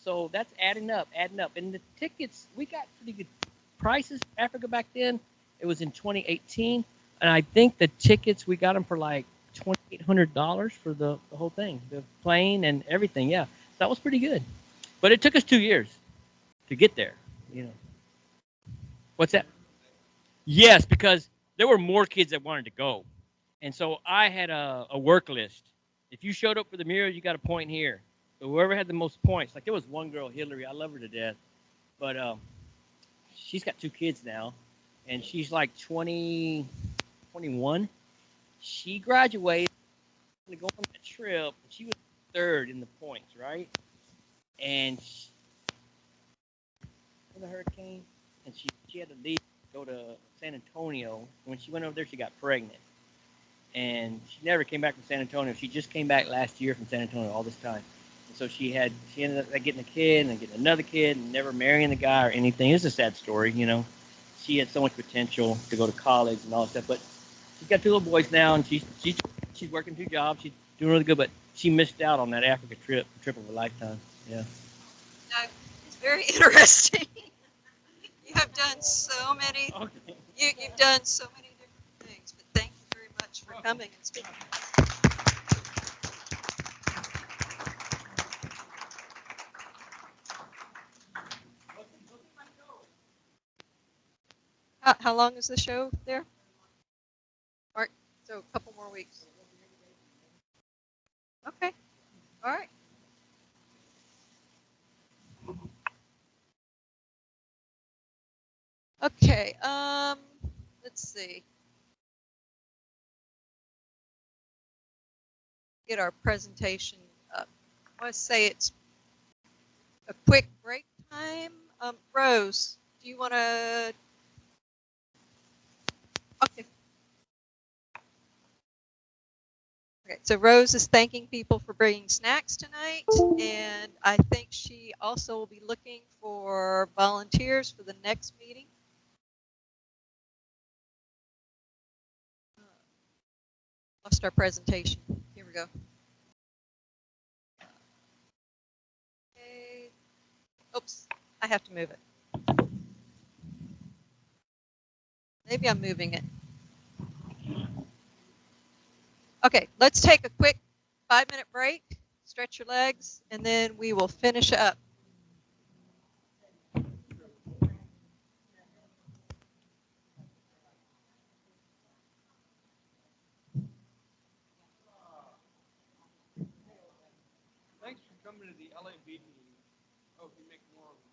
So that's adding up, and the tickets we got pretty good prices. For Africa back then, it was in 2018, and I think the tickets we got them for like $2,800 for the whole thing, the plane and everything. Yeah, that was pretty good. But it took us 2 years to get there. You know, what's that? Yes, because there were more kids that wanted to go, and so I had a work list. If you showed up for the murals, you got a point here. So whoever had the most points, like there was one girl, Hillary, I love her to death, but she's got 2 kids now, and she's like 20, 21. She graduated to go on that trip, and she was third in the points, right? And in the hurricane, and she had to leave to go to San Antonio. When she went over there, she got pregnant, and she never came back from San Antonio. She just came back last year from San Antonio all this time. And so she ended up getting a kid and getting another kid and never marrying the guy or anything. It's a sad story, you know. She had so much potential to go to college and all that stuff, but she's got 2 little boys now, and she's working 2 jobs. She's doing really good, but she missed out on that Africa trip of a lifetime. Yeah. No, it's very interesting. You have done so many. Okay. You've done so many different things. But thank you very much for coming and speaking. How long is the show there? All right, so a couple more weeks. Okay. All right. Okay. Let's see. Get our presentation up. I want to say it's a quick break time. Rose, do you want to? Okay. Okay. So Rose is thanking people for bringing snacks tonight, and I think she also will be looking for volunteers for the next meeting. Lost our presentation. Here we go. Okay. Oops, I have to move it. Maybe I'm moving it. Okay, let's take a quick 5-minute break, stretch your legs, and then we will finish up. Thanks for coming to the LAB meeting. Hope you make more of them.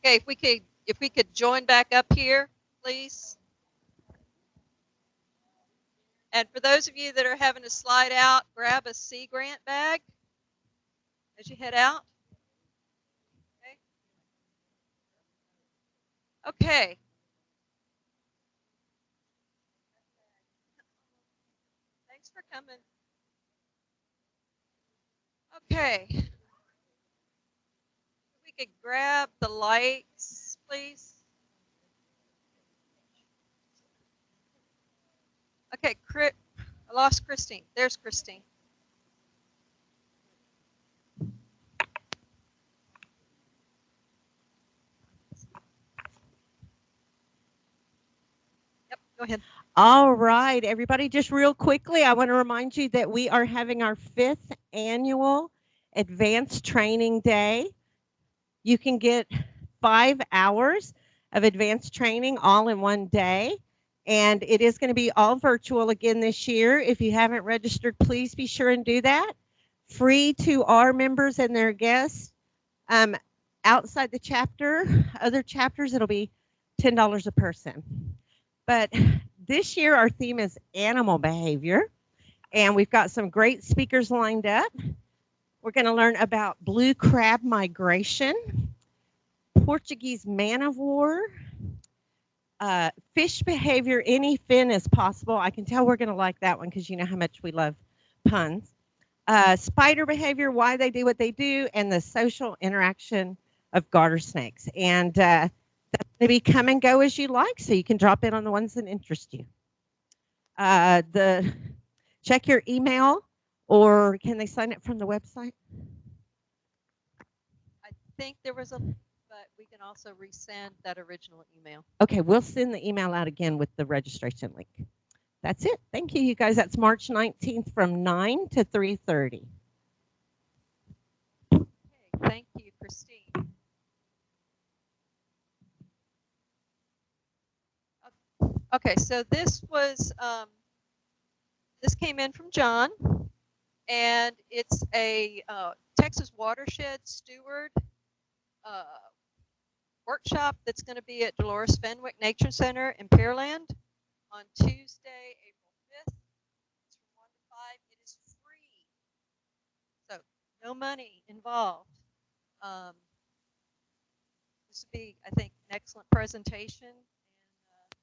Okay, if we could join back up here, please. And for those of you that are having to slide out, grab a Sea Grant bag as you head out. Okay. Thanks for coming. Okay. If we could grab the lights, please. Okay, I lost Christine. There's Christine. Yep, go ahead. All right, everybody, just real quickly, I want to remind you that we are having our 5th annual Advanced Training Day. You can get 5 hours of advanced training all in one day, and it is going to be all virtual again this year. If you haven't registered, please be sure and do that. Free to our members and their guests. Outside the chapter, other chapters, it'll be $10 a person. But this year, our theme is animal behavior, and we've got some great speakers lined up. We're going to learn about blue crab migration, Portuguese man of war, fish behavior, any fin is possible. I can tell we're going to like that one because you know how much we love puns. Spider behavior, why they do what they do, and the social interaction of garter snakes. And that's going to be come and go as you like, so you can drop in on the ones that interest you. Check your email, or can they sign up from the website? I think there was but we can also resend that original email. Okay, we'll send the email out again with the registration link. That's it. Thank you, you guys. That's March 19th from 9 to 3:30. Okay, thank you, Christine. Okay, so this came in from John, and it's a Texas Watershed Steward workshop that's going to be at Dolores Fenwick Nature Center in Pearland on Tuesday, April 5th. It's from 1 to 5. It is free, so no money involved. This would be, I think, an excellent presentation, and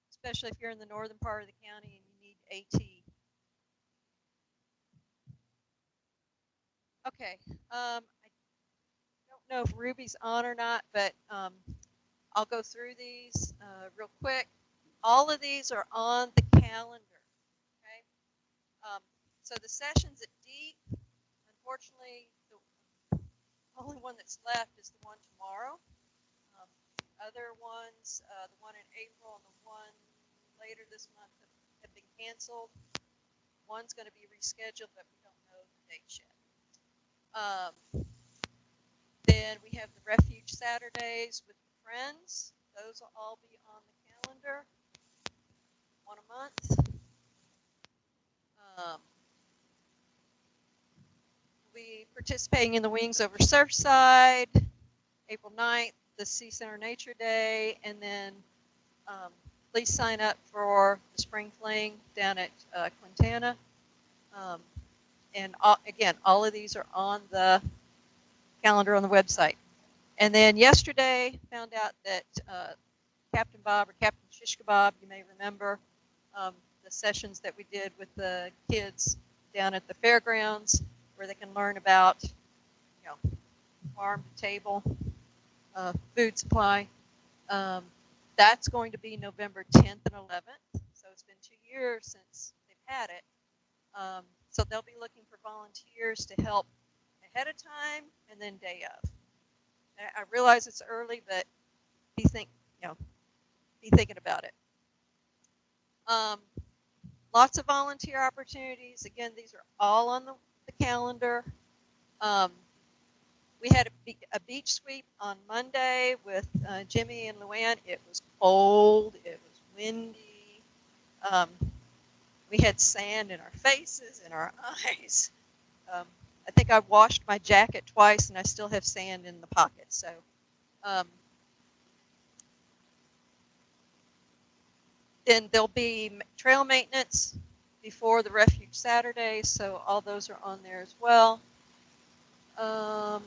especially if you're in the northern part of the county and you need AT. Okay, I don't know if Ruby's on or not, but I'll go through these real quick. All of these are on the calendar. Okay, so the sessions at Deep, unfortunately, the only one that's left is the one tomorrow. Other ones, the one in April and the one later this month have been canceled. One's going to be rescheduled, but we don't know the dates yet. Then we have the Refuge Saturdays with friends. Those will all be on the calendar. One a month. We participating in the Wings Over Surfside, April 9th, the Sea Center Nature Day, and then please sign up for the Spring Fling down at Quintana. And again, all of these are on the calendar on the website. And then yesterday, found out that Captain Bob, or Captain Shish Kebab, you may remember the sessions that we did with the kids down at the fairgrounds, where they can learn about, farm to table, food supply. That's going to be November 10th and 11th. So it's been 2 years since they've had it. So they'll be looking for volunteers to help ahead of time and then day of. I realize it's early, but be thinking about it. Lots of volunteer opportunities. Again, these are all on the calendar. We had a beach sweep on Monday with Jimmy and Luann. It was cold. It was windy. We had sand in our faces and our eyes. I think I washed my jacket twice, and I still have sand in the pocket. So, then there'll be trail maintenance before the Refuge Saturday, so all those are on there as well. Oh,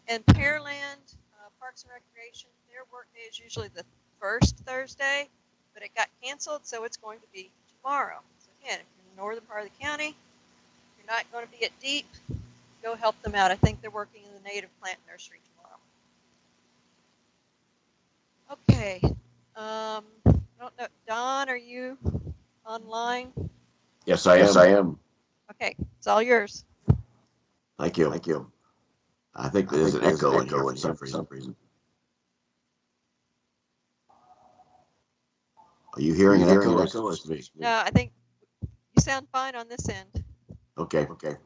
and Pearland Parks and Recreation, their work day is usually the first Thursday, but it got canceled, so it's going to be tomorrow. So again, if you're in the northern part of the county, you're not going to be at Deep, go help them out. I think they're working in the native plant nursery tomorrow. Okay. I don't know. Don, are you online? Yes, I am. Yes, I am. Okay, it's all yours. Thank you. Thank you. I think there's an echo in here for some reason. Are you hearing an echo? Or just me? No, I think you sound fine on this end. Okay. Okay.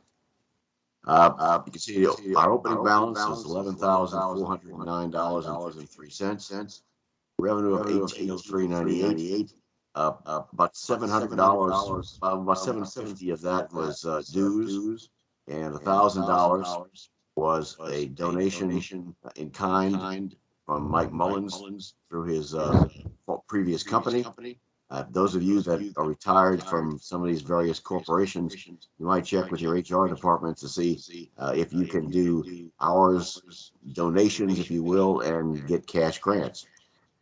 You can see our opening balance is $11,409.53. Revenue of $1,803.98. About $700, about $750 of that was dues, and $1,000 was a donation in kind from Mike Mullins through his previous company. Those of you that are retired from some of these various corporations, you might check with your HR department to see if you can do hours, donations, if you will, and get cash grants.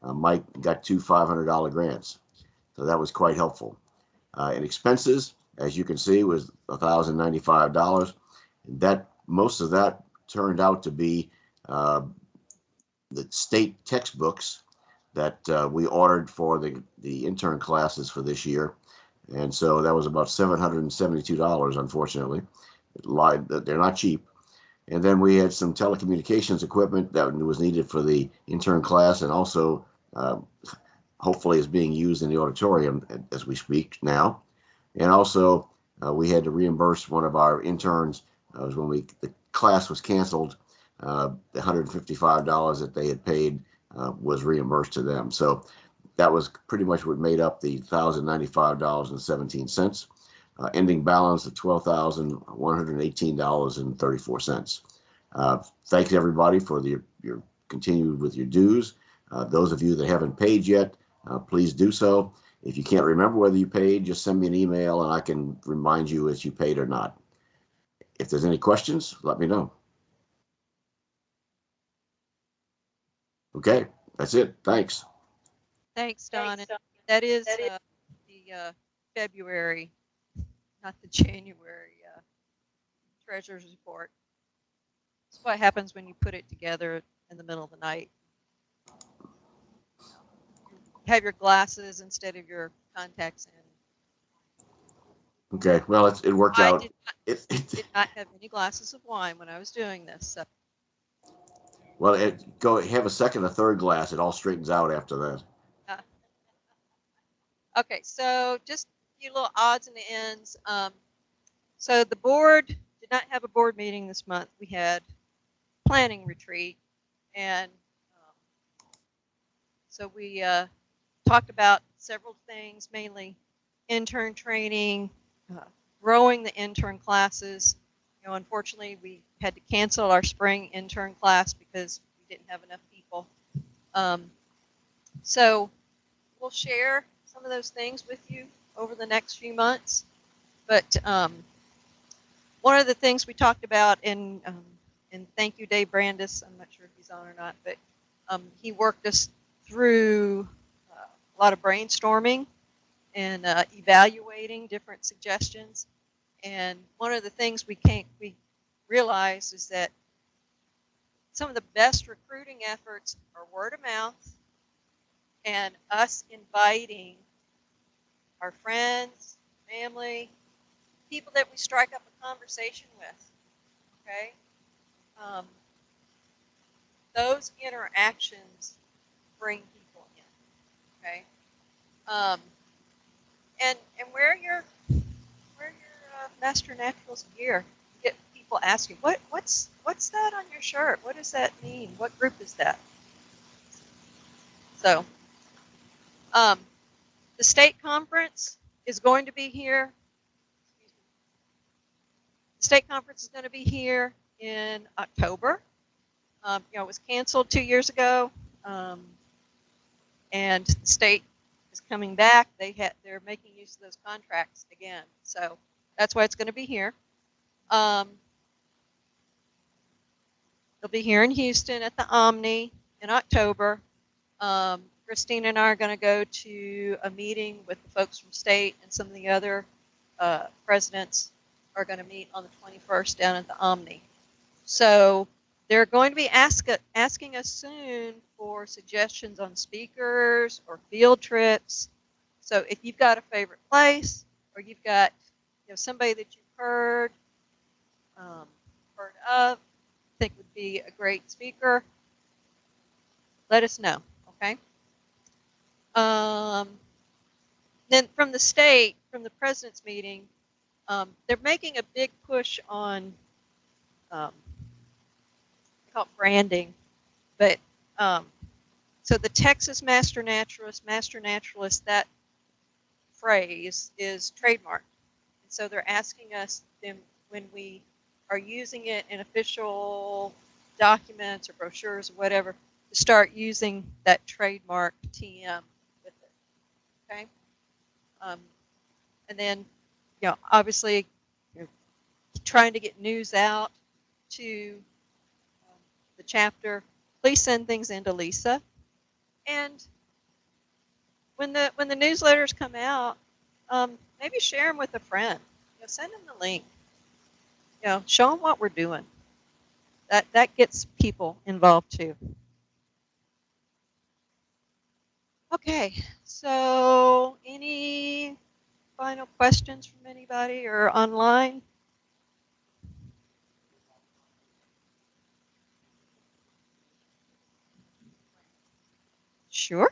Mike got two $500 grants, so that was quite helpful. And expenses, as you can see, was $1,095. That most of that turned out to be the state textbooks that we ordered for the intern classes for this year, and so that was about $772. Unfortunately, they're not cheap. And then we had some telecommunications equipment that was needed for the intern class, and also hopefully is being used in the auditorium as we speak now. And also we had to reimburse one of our interns when the class was canceled. The $155 that they had paid was reimbursed to them. So that was pretty much what made up the $1,095.17. Ending balance of $12,118.34. Thanks everybody for your continued with your dues. Those of you that haven't paid yet, please do so. If you can't remember whether you paid, just send me an email and I can remind you if you paid or not. If there's any questions, let me know. Okay, that's it. Thanks. Thanks, Don. And that is the February, not the January treasurer's report. That's what happens when you put it together in the middle of the night. You have your glasses instead of your contacts in. Okay, well, it worked out. I did not have any glasses of wine when I was doing this. So. Well, go have a second or third glass. It all straightens out after that. Okay, so just a few little odds and ends. So the board did not have a board meeting this month. We had planning retreat, and so we talked about several things, mainly intern training, growing the intern classes. You know, unfortunately, we had to cancel our spring intern class because we didn't have enough people. So we'll share some of those things with you over the next few months. But one of the things we talked about, and thank you, Dave Brandis. I'm not sure if he's on or not, but he worked us through a lot of brainstorming and evaluating different suggestions. And one of the things we realized is that some of the best recruiting efforts are word of mouth and us inviting our friends, family, people that we strike up a conversation with. Okay, those interactions bring people in. Okay, and wear your Master Naturalist gear. You get people asking, what's that on your shirt? What does that mean? What group is that? So, the state conference is going to be here. state conference is going to be here in October. It was canceled 2 years ago, and the state is coming back. They're making use of those contracts again, so that's why it's going to be here. They'll be here in Houston at the Omni in October. Christine and I are going to go to a meeting with the folks from state, and some of the other presidents are going to meet on the 21st down at the Omni. So they're going to be asking us soon for suggestions on speakers or field trips. So if you've got a favorite place, or you've got somebody that you've heard of, think would be a great speaker, let us know. Okay. Then from the state, from the president's meeting, they're making a big push on called branding, but so the Texas Master Naturalist, that phrase is trademarked, and so they're asking us then when we are using it in official documents or brochures or whatever, to start using that trademark TM with it. Okay. And then, obviously, trying to get news out to the chapter. Please send things into Lisa, and when the newsletters come out, maybe share them with a friend. Send them the link. Show them what we're doing. That gets people involved too. Okay, so any final questions from anybody or online? Sure.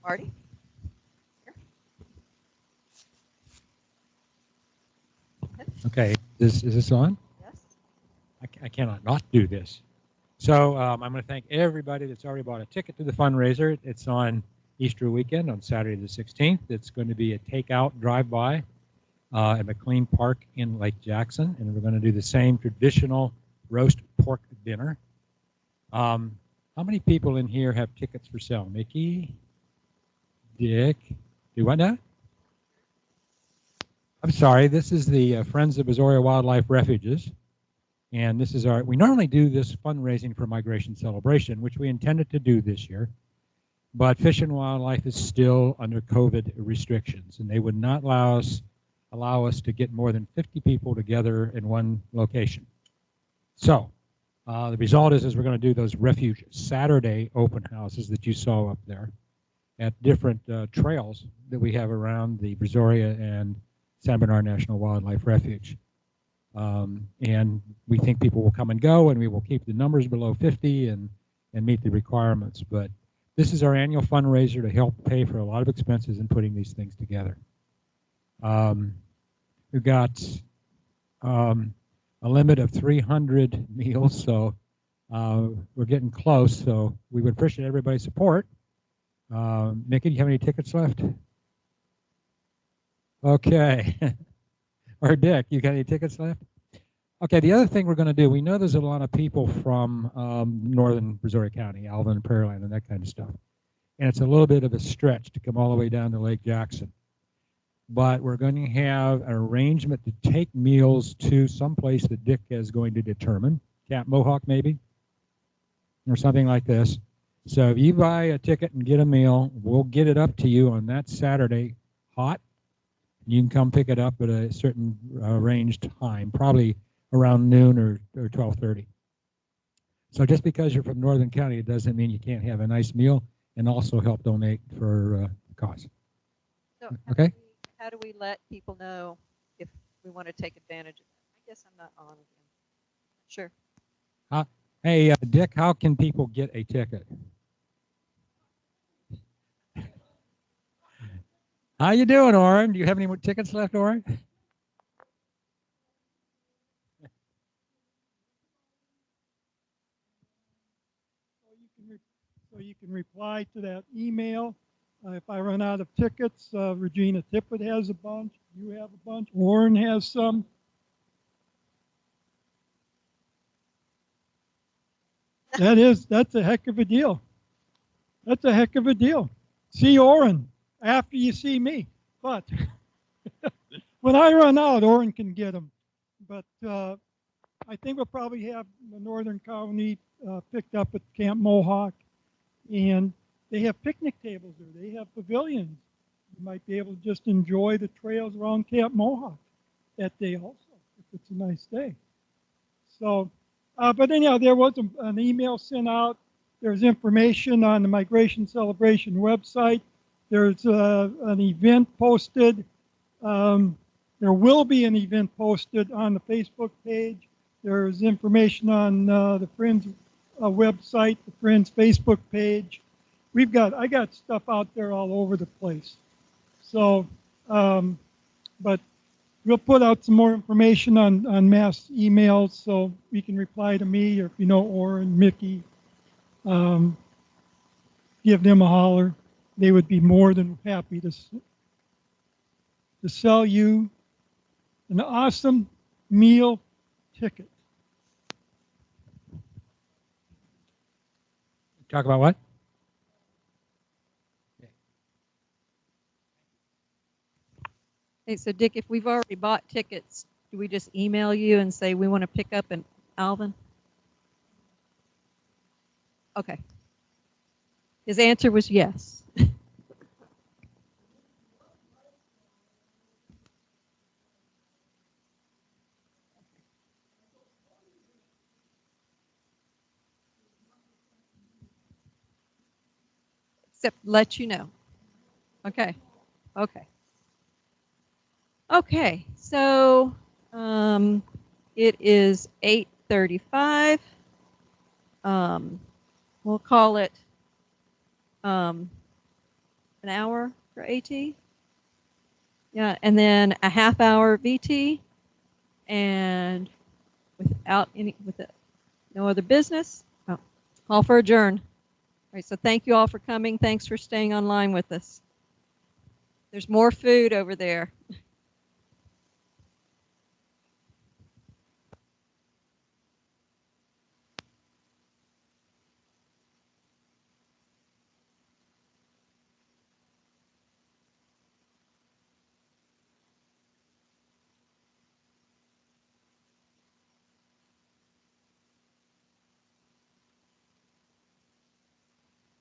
Marty? Okay, is this on? Yes. I cannot not do this. So I'm going to thank everybody that's already bought a ticket to the fundraiser. It's on Easter weekend on Saturday the 16th. It's going to be a takeout drive-by at McLean Park in Lake Jackson, and we're going to do the same traditional roast pork dinner. How many people in here have tickets for sale? Mickey? Dick? Do what now? I'm sorry, this is the Friends of Brazoria Wildlife Refuges. And this is we normally do this fundraising for Migration Celebration, which we intended to do this year. But Fish and Wildlife is still under COVID restrictions, and they would not allow us to get more than 50 people together in one location. So the result is we're going to do those Refuge Saturday open houses that you saw up there at different trails that we have around the Brazoria and San Bernardino National Wildlife Refuge. And we think people will come and go, and we will keep the numbers below 50 and meet the requirements. But this is our annual fundraiser to help pay for a lot of expenses in putting these things together. We've got a limit of 300 meals, so we're getting close. So we would appreciate everybody's support. Mickey, do you have any tickets left? Okay. Or Dick, you got any tickets left? Okay, the other thing we're going to do, we know there's a lot of people from northern Brazoria County, Alvin and Pearland and that kind of stuff. And it's a little bit of a stretch to come all the way down to Lake Jackson. But we're going to have an arrangement to take meals to some place that Dick is going to determine, Camp Mohawk maybe, or something like this. So if you buy a ticket and get a meal, we'll get it up to you on that Saturday hot. You can come pick it up at a certain arranged time, probably around noon or 12:30. So just because you're from Northern County, it doesn't mean you can't have a nice meal and also help donate for the cause. So okay? How do we let people know if we want to take advantage of that? I guess I'm not on again. Sure. Hey, Dick, how can people get a ticket? How you doing, Oren? Do you have any more tickets left, Oren? So you can reply to that email. If I run out of tickets, Regina Tippett has a bunch. You have a bunch. Warren has some. That's a heck of a deal. That's a heck of a deal. See Orrin after you see me. But when I run out, Orrin can get them. But I think we'll probably have the Northern County picked up at Camp Mohawk. And they have picnic tables there. They have pavilions. You might be able to just enjoy the trails around Camp Mohawk that day also, if it's a nice day. So, but anyhow, there was an email sent out. There's information on the Migration Celebration website. There's an event posted. There will be an event posted on the Facebook page. There's information on the Friends website, the Friends Facebook page. I got stuff out there all over the place. So, but we'll put out some more information on mass emails so you can reply to me, or if you know Orrin, Mickey, give them a holler. They would be more than happy to sell you an awesome meal ticket. Talk about what? Hey, so Dick, if we've already bought tickets, do we just email you and say we want to pick up in Alvin? Okay. His answer was yes. Except let you know. Okay. Okay. Okay. So it is 8:35. We'll call it an hour for AT. Yeah, and then a half hour VT, and no other business, call for adjourn. All right, so thank you all for coming. Thanks for staying online with us. There's more food over there.